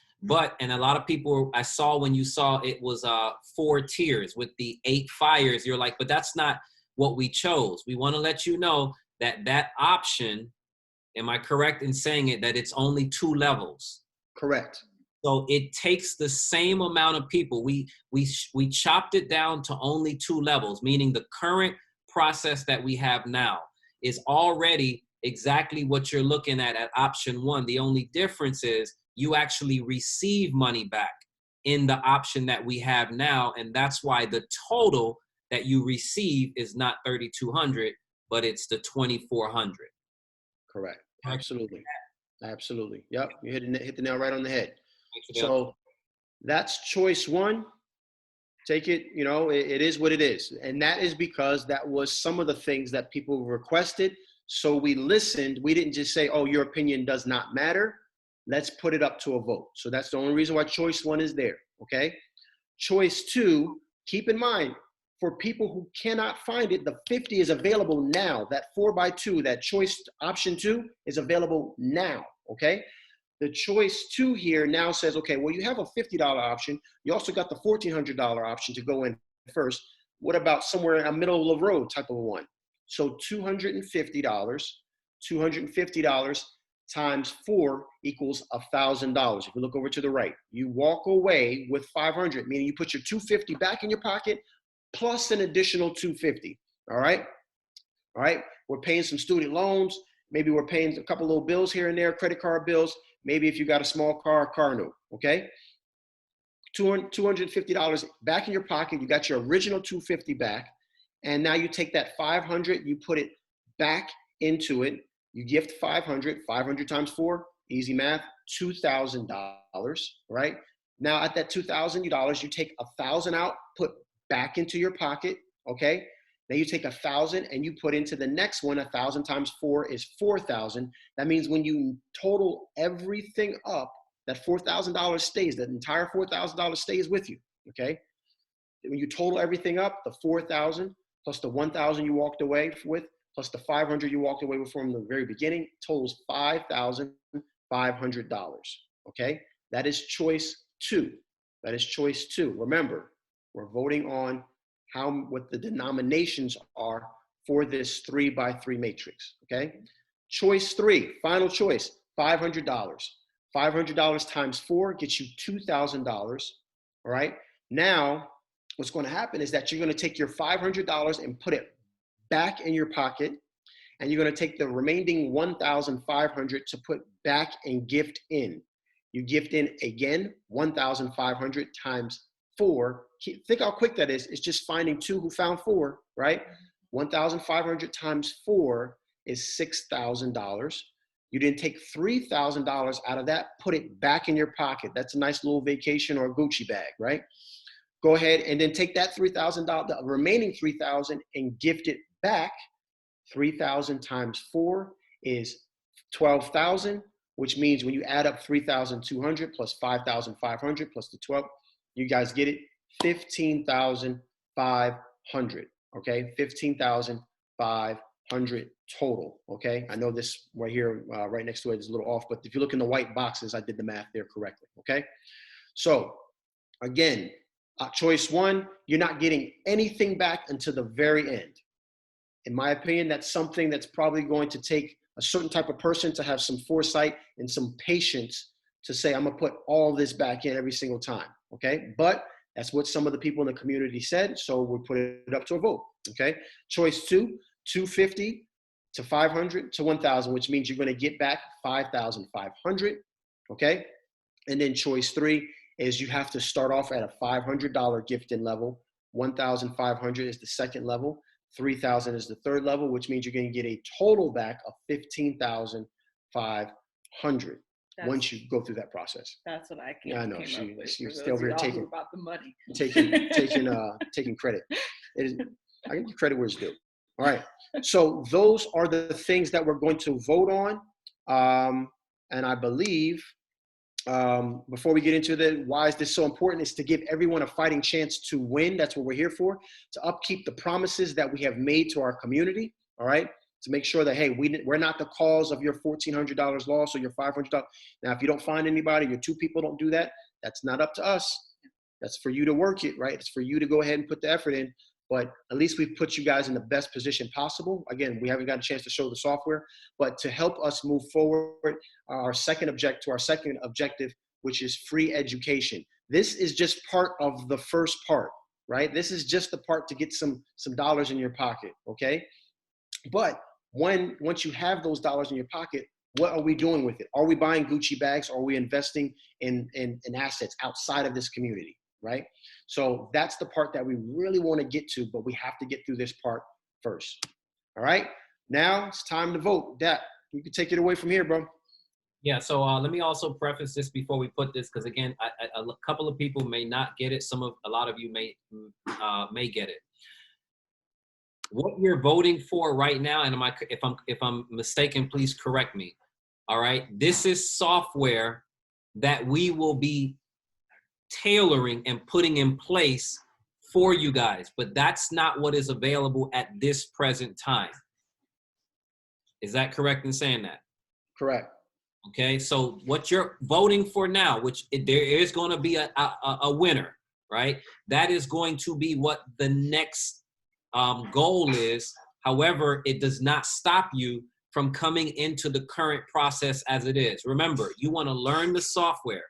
and a lot of people I saw when you saw it was 4 tiers with the 8 fires. You're like, but that's not what we chose. We want to let you know that option. Am I correct in saying it that it's only 2 levels? Correct. So it takes the same amount of people. We chopped it down to only 2 levels, meaning the current process that we have now is already exactly what you're looking at option 1. The only difference is you actually receive money back in the option that we have now, and that's why the total that you receive is not 3,200, but it's the 2,400. Correct. Absolutely. Yep. You hit the nail right on the head. So that's choice one. Take it, it is what it is. And that is because that was some of the things that people requested. So we listened. We didn't just say, oh, your opinion does not matter. Let's put it up to a vote. So that's the only reason why choice one is there. Okay. Choice two, keep in mind, for people who cannot find it, the 50 is available now. That 4x2, that choice option 2 is available now. Okay. The choice 2 here now says, okay, well, you have a $50 option. You also got the $1,400 option to go in first. What about somewhere in a middle of the road type of one? So $250 times 4 equals $1,000. If you look over to the right, you walk away with 500, meaning you put your 250 back in your pocket plus an additional 250. All right. We're paying some student loans. Maybe we're paying a couple little bills here and there, credit card bills. Maybe if you got a small car note, okay? $250 back in your pocket. You got your original 250 back. And now you take that 500, you put it back into it. You gift 500 times 4, easy math, $2,000, right? Now at that $2,000, you take 1,000 out, put back into your pocket, okay? Then you take 1,000 and you put into the next one. 1,000 times 4 is 4,000. That means when you total everything up, that $4,000 stays. That entire $4,000 stays with you. Okay. When you total everything up, the 4,000 plus the 1,000 you walked away with, plus the 500 you walked away with from the very beginning totals $5,500. Okay, that is choice 2. That is choice 2. Remember, we're voting on what the denominations are for this 3x3 matrix. Okay, choice 3, final choice, $500. $500 times 4 gets you $2,000. All right. Now, what's going to happen is that you're going to take your $500 and put it back in your pocket, and you're going to take the remaining $1,500 to put back and gift in. You gift in again, $1,500 times 4. Think how quick that is. It's just finding 2 who found 4, right? 1,500 times 4 is $6,000. You didn't take $3,000 out of that, put it back in your pocket. That's a nice little vacation or a Gucci bag, right? Go ahead and then take that $3,000, the remaining $3,000, and gift it back. 3,000 times 4 is 12,000, which means when you add up 3,200 plus 5,500 plus the 12, you guys get it, 15,500. Okay, 15,500 total. Okay, I know this right here, right next to it is a little off, but if you look in the white boxes, I did the math there correctly. Okay, so again, choice 1, you're not getting anything back until the very end. In my opinion, that's something that's probably going to take a certain type of person to have some foresight and some patience to say, I'm gonna put all this back in every single time, okay? But that's what some of the people in the community said, so we'll put it up to a vote, okay? Choice 2, 250 to 500 to 1,000, which means you're gonna get back 5,500, okay? And then choice 3 is you have to start off at a $500 gift-in level. 1,500 is the second level. 3,000 is the third level, which means you're going to get a total back of 15,500 once you go through that process. That's what I came, Yeah, I know. came up with. She's For still those of here y'all who taking about the money. taking credit. It is, I give you credit where it's due. All right. So those are the things that we're going to vote on. And I believe before we get into why is this so important, is to give everyone a fighting chance to win. That's what we're here for, to upkeep the promises that we have made to our community. All right, to make sure that, hey, we're not the cause of your $1,400 loss or your $500. Now, if you don't find anybody, your 2 people don't do that, that's not up to us. That's for you to work it, right? It's for you to go ahead and put the effort in. But at least we've put you guys in the best position possible. Again, we haven't got a chance to show the software, but to help us move forward, our second objective, which is free education. This is just part of the first part, right? This is just the part to get some dollars in your pocket, okay? But once you have those dollars in your pocket, what are we doing with it? Are we buying Gucci bags? Or are we investing in assets outside of this community, right? So that's the part that we really want to get to, but we have to get through this part first. All right, now it's time to vote. Dak, you can take it away from here, bro. Yeah, so let me also preface this before we put this, because again, a couple of people may not get it. A lot of you may get it. What you're voting for right now, and if I'm mistaken, please correct me. All right, this is software that we will be tailoring and putting in place for you guys, but that's not what is available at this present time. Is that correct in saying that? Correct. Okay, so what you're voting for now, which there is going to be a winner, right? That is going to be what the next goal is. However, it does not stop you from coming into the current process as it is. Remember, you want to learn the software,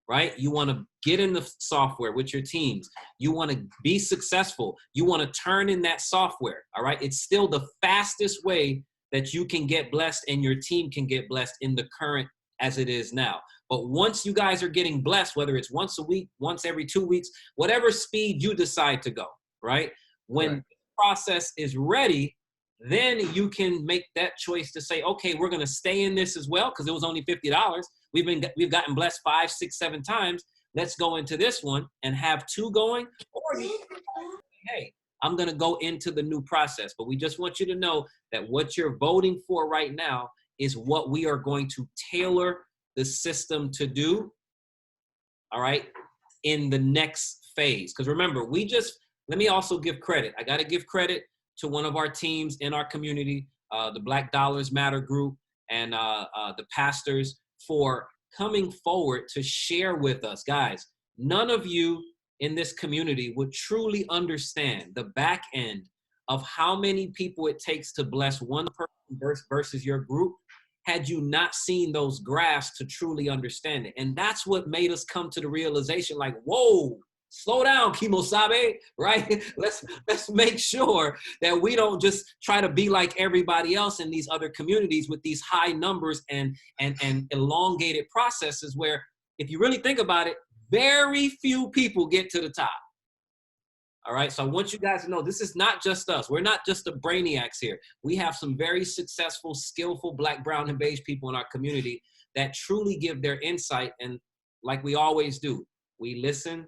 right? You want to get in the software with your teams. You want to be successful. You want to turn in that software, all right? It's still the fastest way that you can get blessed and your team can get blessed in the current as it is now. But once you guys are getting blessed, whether it's once a week, once every 2 weeks, whatever speed you decide to go, right? When the process is ready, then you can make that choice to say, okay, we're going to stay in this as well because it was only $50. We've gotten blessed 5, 6, 7 times. Let's go into this one and have 2 going. Or you can say, hey, I'm going to go into the new process. But we just want you to know that what you're voting for right now is what we are going to tailor the system to do, all right, in the next phase. Because remember, let me also give credit. I got to give credit to one of our teams in our community the Black Dollars Matter group, and the pastors for coming forward to share with us. Guys, none of you in this community would truly understand the back end of how many people it takes to bless one person versus your group had you not seen those graphs to truly understand it. And that's what made us come to the realization, like, whoa, slow down, Kimosabe, right? Let's make sure that we don't just try to be like everybody else in these other communities with these high numbers and elongated processes where, if you really think about it, very few people get to the top. All right, so I want you guys to know this is not just us. We're not just the brainiacs here. We have some very successful, skillful Black, brown, and beige people in our community that truly give their insight. And like we always do, we listen,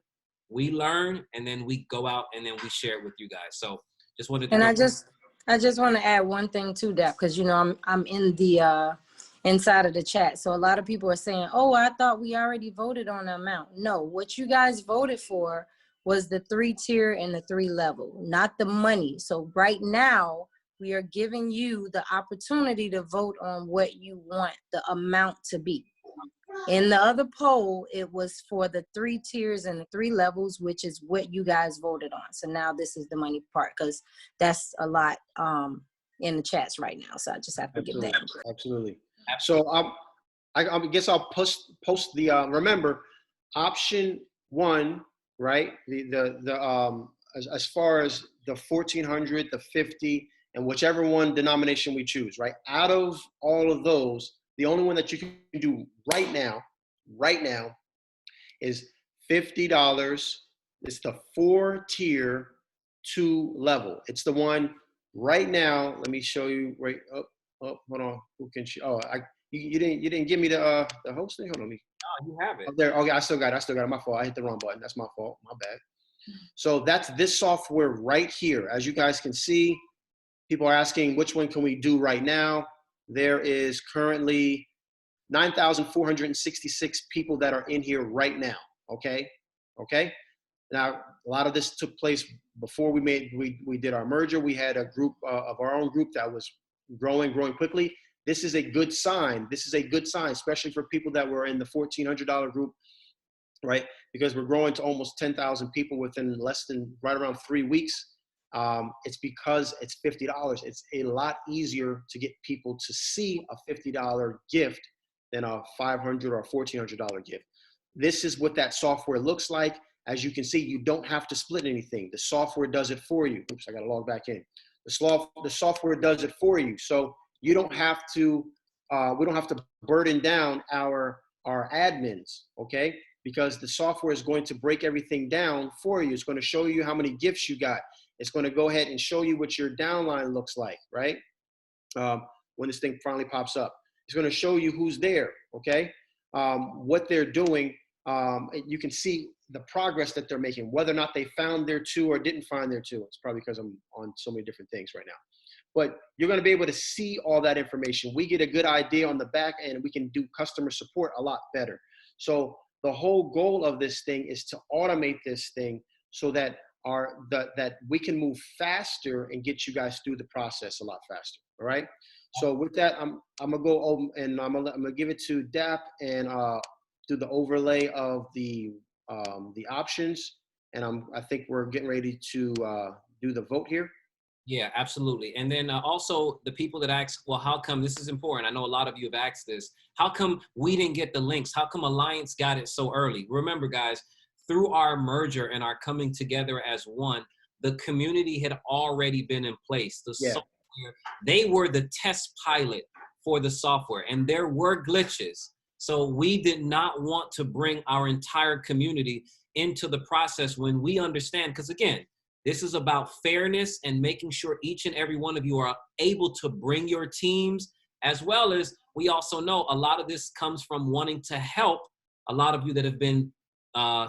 we learn, and then we go out and then we share it with you guys. So just wanted to. And I just want to add one thing to that, because, you know, I'm in the inside of the chat. So a lot of people are saying, oh, I thought we already voted on the amount. No, what you guys voted for was the 3-tier and the 3-level, not the money. So right now, we are giving you the opportunity to vote on what you want the amount to be. In the other poll, it was for the 3 tiers and the 3 levels, which is what you guys voted on. So now this is the money part, because that's a lot in the chats right now. So I just have to give that. Absolutely. So I guess I'll post the remember, option 1, right? As far as the 1,400, the 50, and whichever one denomination we choose, right? Out of all of those, the only one that you can do right now is $50. It's the 4-tier 2 level. It's the one right now. Let me show you. Right up. Oh, hold on. Who can she? Oh, you didn't give me the host thing. Hold on, me. Oh, you have it. Up there. Okay, I still got it. My fault. I hit the wrong button. That's my fault. My bad. So that's this software right here. As you guys can see, people are asking which one can we do right now. There is currently 9,466 people that are in here right now. Okay. Now, a lot of this took place before we did our merger. We had a group of our own group that was growing quickly. This is a good sign. Especially for people that were in the $1,400 group, right? Because we're growing to almost 10,000 people within right around 3 weeks. It's because it's $50. It's a lot easier to get people to see a $50 gift than a $500 or a $1,400 gift. This is what that software looks like. As you can see, you don't have to split anything. The software does it for you. Oops, I got to log back in. The software does it for you. So you don't have to, we don't have to burden down our admins, okay? Because the software is going to break everything down for you. It's going to show you how many gifts you got. It's going to go ahead and show you what your downline looks like, right? When this thing finally pops up. It's going to show you who's there, okay? What they're doing. You can see the progress that they're making, whether or not they found their 2 or didn't find their 2. It's probably because I'm on so many different things right now. But you're going to be able to see all that information. We get a good idea on the back end. We can do customer support a lot better. So the whole goal of this thing is to automate this thing so that that we can move faster and get you guys through the process a lot faster. All right. So with that, I'm gonna go over and I'm gonna give it to Dap and do the overlay of the options. And I think we're getting ready to do the vote here. Yeah, absolutely. And then also the people that ask, well, how come, this is important. I know a lot of you have asked this. How come we didn't get the links? How come Alliance got it so early? Remember, guys, through our merger and our coming together as one, the community had already been in place. Software, they were the test pilot for the software, and there were glitches. So we did not want to bring our entire community into the process when we understand, because again, this is about fairness and making sure each and every one of you are able to bring your teams, as well as we also know a lot of this comes from wanting to help a lot of you that have been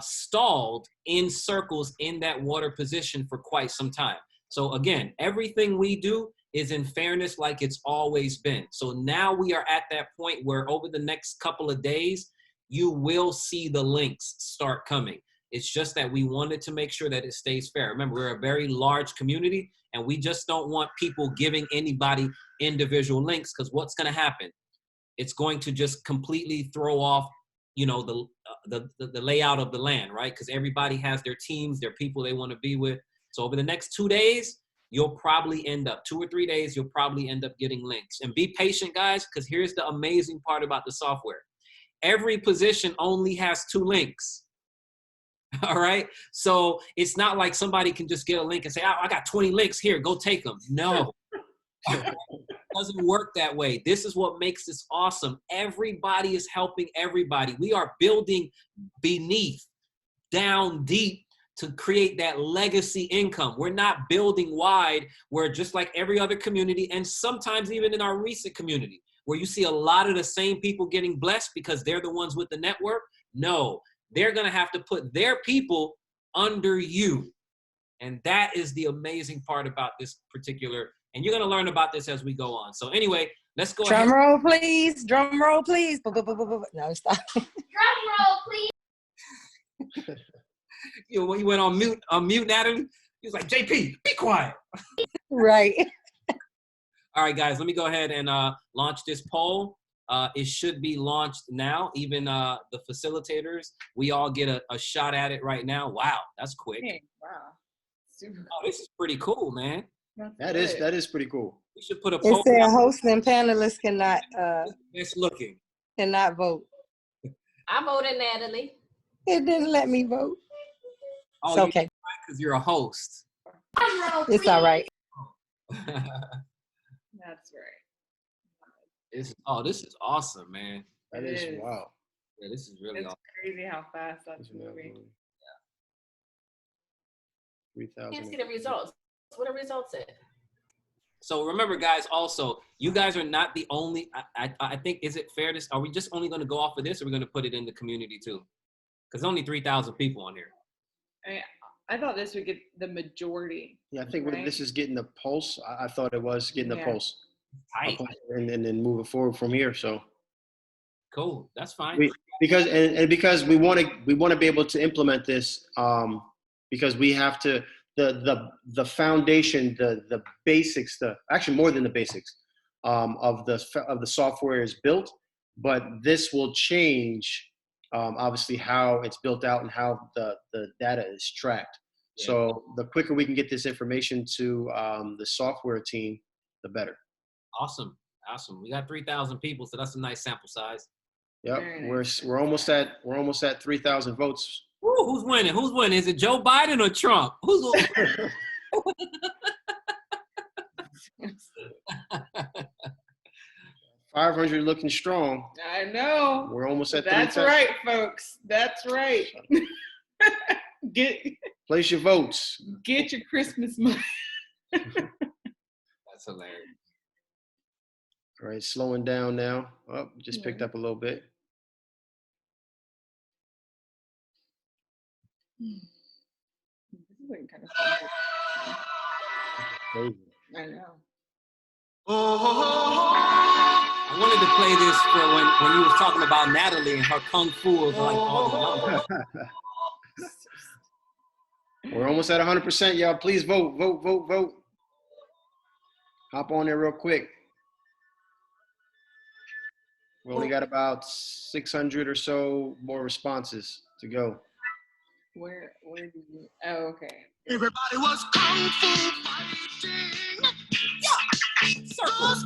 stalled in circles in that water position for quite some time. So again, everything we do is in fairness like it's always been. So now we are at that point where over the next couple of days, you will see the links start coming. It's just that we wanted to make sure that it stays fair. Remember, we're a very large community And we just don't want people giving anybody individual links, because what's going to happen? It's going to just completely throw off, you know, the layout of the land, right? Because everybody has their teams, their people they want to be with. So over the next 2 days, you'll probably end up, 2 or 3 days, you'll probably end up getting links. And be patient, guys, because here's the amazing part about the software. Every position only has 2 links. All right. So it's not like somebody can just get a link and say, oh, I got 20 links here, go take them. No, it doesn't work that way. This is what makes this awesome. Everybody is helping everybody. We are building beneath, down deep, to create that legacy income. We're not building wide, where just like every other community, and sometimes even in our recent community, where you see a lot of the same people getting blessed because they're the ones with the network. No, they're gonna have to put their people under you. And that is the amazing part about this particular, and you're gonna learn about this as we go on. So anyway, let's go ahead. Drum roll, please. Drum roll, please. No, stop. Drum roll, please. You know, when you went on mute, Natalie, he was like, JP, be quiet. Right. All right, guys, let me go ahead and launch this poll. It should be launched now. Even the facilitators, we all get a shot at it right now. Wow, that's quick. Hey, wow. Super Oh, this is pretty cool, man. That is pretty cool. We should put a It poll. said hosts and panelists It's looking. cannot vote. I voted Natalie. It didn't let me vote. Oh, It's okay. because you're a host. Drum roll, It's all right. That's right. This is awesome, man. That It is is. wow. Yeah, this is really It's awesome. crazy how fast that's That's another moving. one. I can't see 3,000. the results. What are the results at? So remember, guys, also, you guys are not the only, I think, is it fair to, are we just only going to go off of this, or are we going to put it in the community too? Because only 3,000 people on here. I thought this would get the majority. Yeah, I think Right. this is getting the pulse. I thought it was getting the Yeah. pulse. Tight. And then moving forward from here. So Cool. That's fine. because we want to be able to implement this, because we have to, the foundation, the basics, actually more than the basics, of the software is built, but this will change obviously how it's built out and how the data is tracked. Yeah. So the quicker we can get this information to the software team, the better. Awesome. We got 3,000 people, so that's a nice sample size. Yep, Very we're nice. almost at 3,000 votes. Woo, who's winning? Is it Joe Biden or Trump? Who's 500 looking strong. I know. We're almost at That's 3,000. right, folks. That's right. Get Place your votes. your Christmas money. That's hilarious. All right, slowing down now. Oh, just picked Yeah. up a little bit. This is like kind of fun. Crazy. I know. I wanted to play this for when you was talking about Natalie and her kung fu of like all the numbers. We're almost at 100%, y'all. Please vote. Hop on there real quick. We only got about 600 or so more responses to go. Where did you? Oh, okay. Everybody was kung fu fighting. Circles.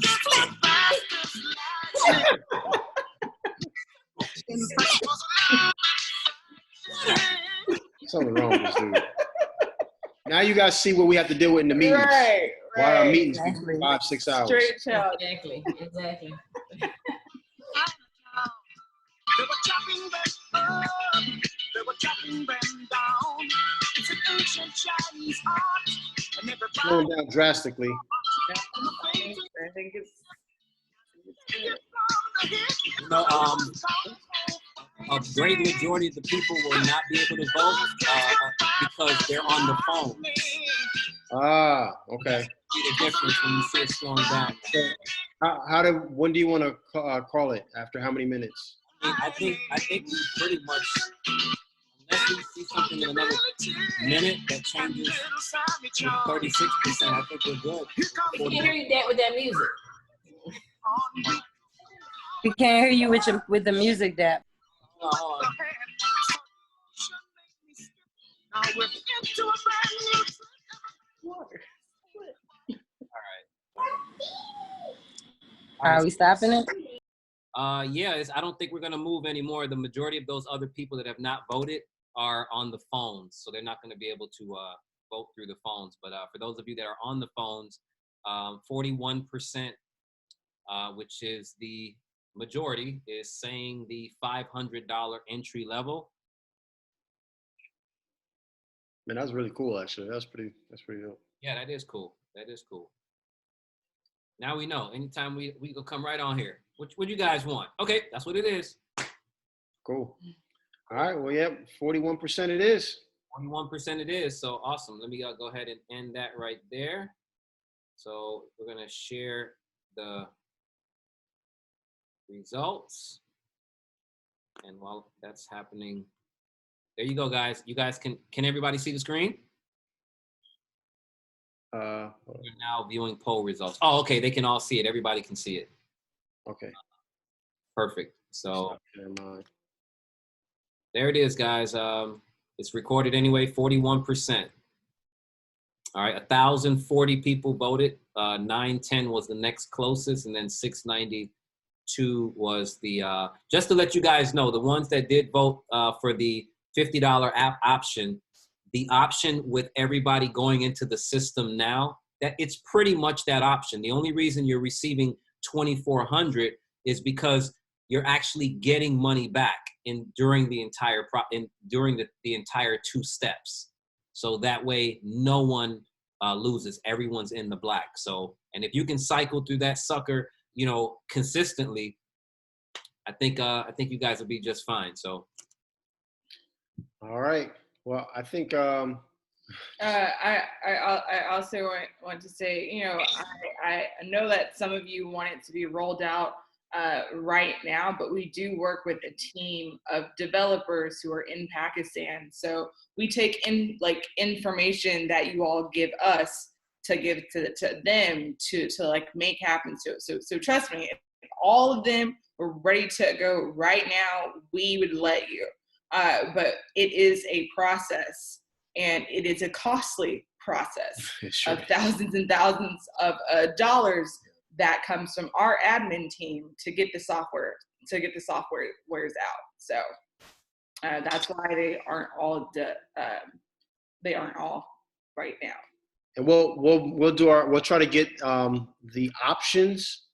Something wrong with this dude. Now you guys see what we have to deal with in the meetings. Right. Why our Right. meetings be Exactly. 5-6 hours. Straight child. Exactly. They were chopping them up. They were chopping them down. It's an ancient Chinese art. And Slowing everybody down drastically. I think it's good. You know, a great majority of the people will not be able to vote because they're on the phone. Ah, okay. See the difference when you see it slowing down. When do you want to call it? After how many minutes? I think we pretty much, unless please see something in another minute that changes to 36%, I think we're good. We can't hear you that with that music. We can't hear you with the music, Dap. Hold on. Now we're into a brand new Are we stopping it? Yeah, I don't think we're gonna move anymore. The majority of those other people that have not voted are on the phones, so they're not gonna be able to vote through the phones. But for those of you that are on the phones, 41%, which is the majority, is saying the $500 entry level. Man, that was really cool, actually. That's pretty dope. Yeah, that is cool. That is cool. Now we know. Anytime we will come right on here. What you guys want? Okay, that's what it is. Cool. All right. Well, yeah, 41% it is. 21% it is. So awesome. Let me go ahead and end that right there. So we're gonna share the results. And while that's happening, there you go, guys. You guys can everybody see the screen? We're now viewing poll results. Oh, okay. They can all see it. Everybody can see it. Okay. Perfect. So Never mind. there it is, guys. It's recorded anyway. 41%. All right. 1,040 people voted. 910 was the next closest, and then 692 was the. Just to let you guys know, the ones that did vote for the $50 app option, the option with everybody going into the system now, that it's pretty much that option. The only reason you're receiving $2,400 is because you're actually getting money back during the entire the entire 2 steps. So that way no one loses. Everyone's in the black. So, and if you can cycle through that sucker, consistently, I think you guys will be just fine. So. All right. Well, I think I also want to say, I know that some of you want it to be rolled out right now, but we do work with a team of developers who are in Pakistan. So we take in information that you all give us to give to them to make happen. So trust me, if all of them were ready to go right now, we would let you. But it is a process, and it is a costly process sure. of thousands and thousands of dollars that comes from our admin team to get the software out. So that's why they aren't all right now. And we'll try to get the options.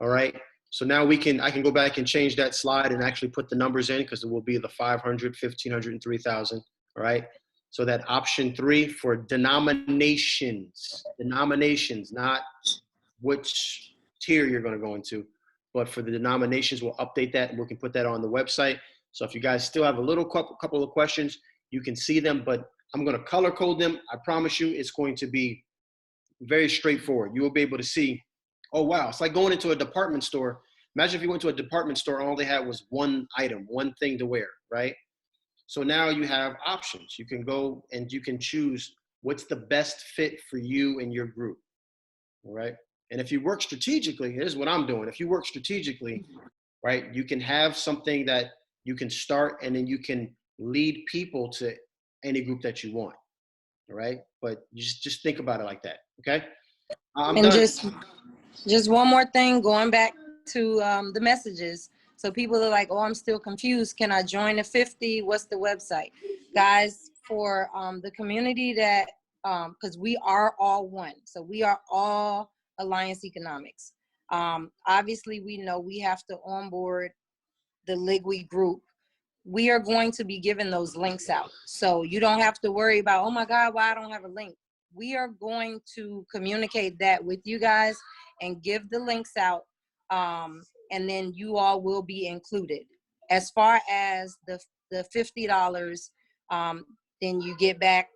All right. So now I can go back and change that slide and actually put the numbers in, because it will be the 500, 1,500, and 3,000. All right. So that option 3 for denominations, not which tier you're going to go into, but for the denominations, we'll update that and we can put that on the website. So if you guys still have a little couple of questions, you can see them, but I'm going to color code them. I promise you it's going to be very straightforward. You will be able to see, oh, wow, it's like going into a department store. Imagine if you went to a department store and all they had was one item, one thing to wear, right? So now you have options. You can go and you can choose what's the best fit for you and your group, all right? And if you work strategically, here's what I'm doing. If you work strategically, right, you can have something that you can start and then you can lead people to any group that you want, all right? But you just think about it like that, okay? I'm And done. just one more thing, going back to the messages. So people are like, oh, I'm still confused. Can I join the 50? What's the website? Guys, for the community that, because we are all one. So we are all Alliance Economics. Obviously, we know we have to onboard the Ligwe group. We are going to be giving those links out. So you don't have to worry about, oh my God, why I don't have a link. We are going to communicate that with you guys and give the links out. And then you all will be included. As far as the $50, then you get back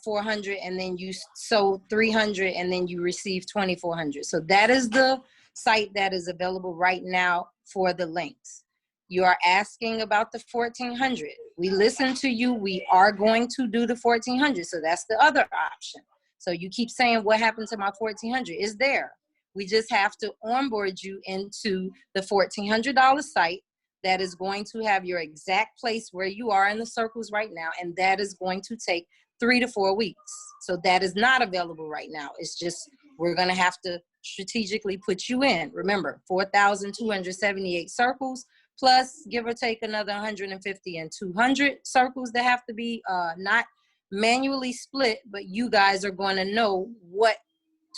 400, and then you sold 300, and then you receive 2,400. So that is the site that is available right now for the links. You are asking about the 1400. We listen to you. We are going to do the 1400. So that's the other option. So you keep saying, what happened to my 1400? It's there. We just have to onboard you into the $1,400 site that is going to have your exact place where you are in the circles right now. And that is going to take 3 to 4 weeks. So that is not available right now. It's just, we're going to have to strategically put you in. Remember, 4,278 circles, plus give or take another 150 and 200 circles that have to be not manually split, but you guys are going to know what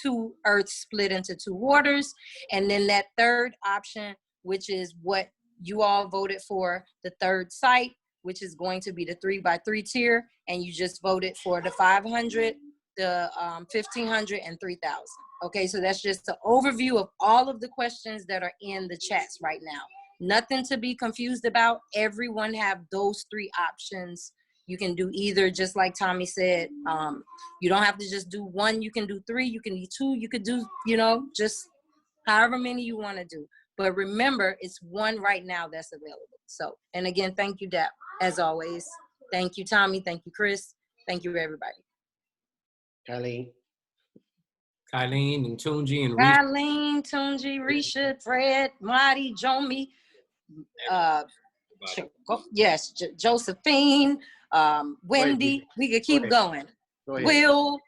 2 earths split into 2 waters. And then that third option, which is what you all voted for, the third site, which is going to be the 3x3 tier, and you just voted for the 500, the 1,500, and 3,000. Okay, so that's just an overview of all of the questions that are in the chats right now. Nothing to be confused about. Everyone have those 3 options. You can do either, just like Tommy said. You don't have to just do 1. You can do 3. You can do 2. You could do, just however many you want to do. But remember, it's 1 right now that's available. So, and again, thank you, Dap, as always. Thank you, Tommy. Thank you, Chris. Thank you, everybody. Kylie. Kylene and Tunji and Reese. Eileen, Tunji, Risha, Fred, Marty, Jomi, Josephine, Wendy. We could keep going. Go ahead. Will,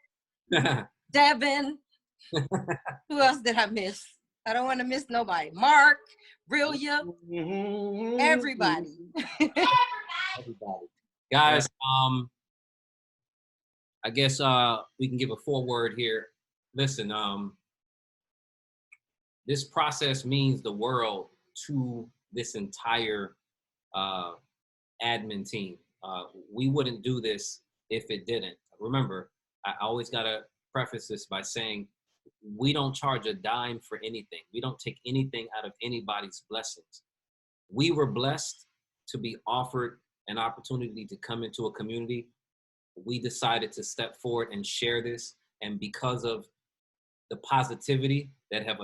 Devin. Who else did I miss? I don't want to miss nobody. Mark, Brillia, everybody. Everybody. Guys, I guess we can give a foreword here. Listen, this process means the world to this entire admin team. We wouldn't do this if it didn't. Remember, I always got to preface this by saying we don't charge a dime for anything. We don't take anything out of anybody's blessings. We were blessed to be offered an opportunity to come into a community. We decided to step forward and share this. And because of the positivity that have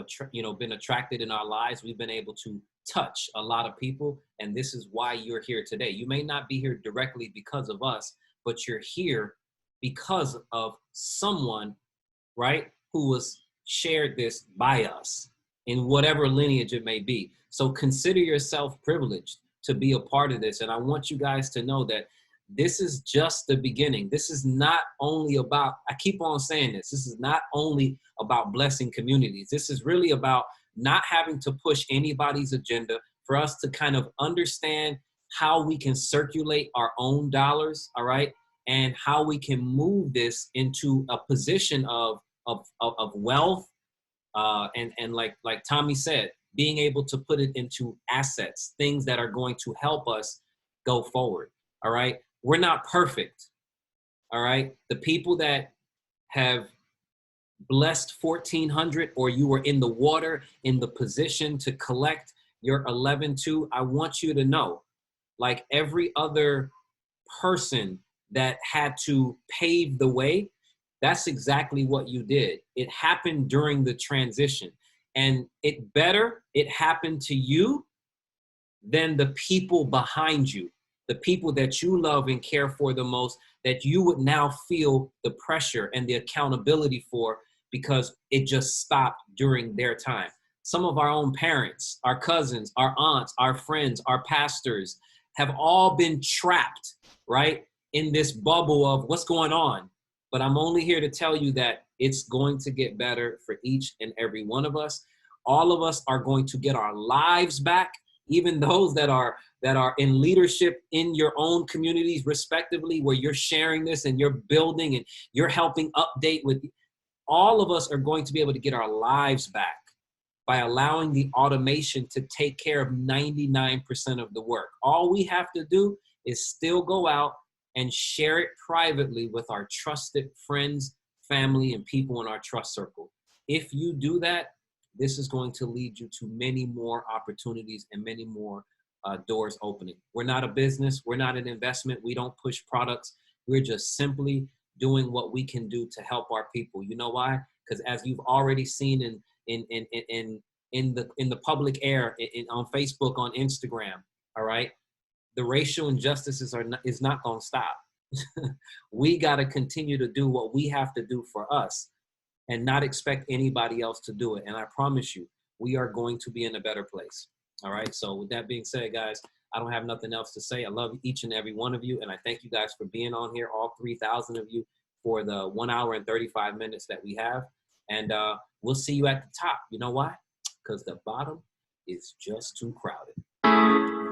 been attracted in our lives, we've been able to touch a lot of people. And this is why you're here today. You may not be here directly because of us, but you're here because of someone, right, who was shared this by us in whatever lineage it may be. So consider yourself privileged to be a part of this. And I want you guys to know that this is just the beginning. This is not only about, I keep on saying this is not only about blessing communities. This is really about not having to push anybody's agenda, for us to kind of understand how we can circulate our own dollars, all right? And how we can move this into a position of wealth, and like Tommy said, being able to put it into assets, things that are going to help us go forward, all right? We're not perfect, all right? The people that have blessed 1,400, or you were in the water in the position to collect your 11.2, I want you to know, like every other person that had to pave the way, that's exactly what you did. It happened during the transition. And it happened to you than the people behind you, the people that you love and care for the most, that you would now feel the pressure and the accountability for, because it just stopped during their time. Some of our own parents, our cousins, our aunts, our friends, our pastors have all been trapped, right, in this bubble of what's going on. But I'm only here to tell you that it's going to get better for each and every one of us. All of us are going to get our lives back, even those that are in leadership in your own communities, respectively, where you're sharing this and you're building and you're helping update with. All of us are going to be able to get our lives back by allowing the automation to take care of 99% of the work. All we have to do is still go out and share it privately with our trusted friends, family, and people in our trust circle. If you do that, this is going to lead you to many more opportunities and many more doors opening. We're not a business. We're not an investment. We don't push products. We're just simply doing what we can do to help our people. You know why? Because as you've already seen in the public air, on Facebook, on Instagram, all right, the racial injustices is not going to stop. We got to continue to do what we have to do for us and not expect anybody else to do it. And I promise you, we are going to be in a better place. All right. So with that being said, guys, I don't have nothing else to say. I love each and every one of you. And I thank you guys for being on here, all 3,000 of you, for the 1 hour and 35 minutes that we have. And we'll see you at the top. You know why? Because the bottom is just too crowded.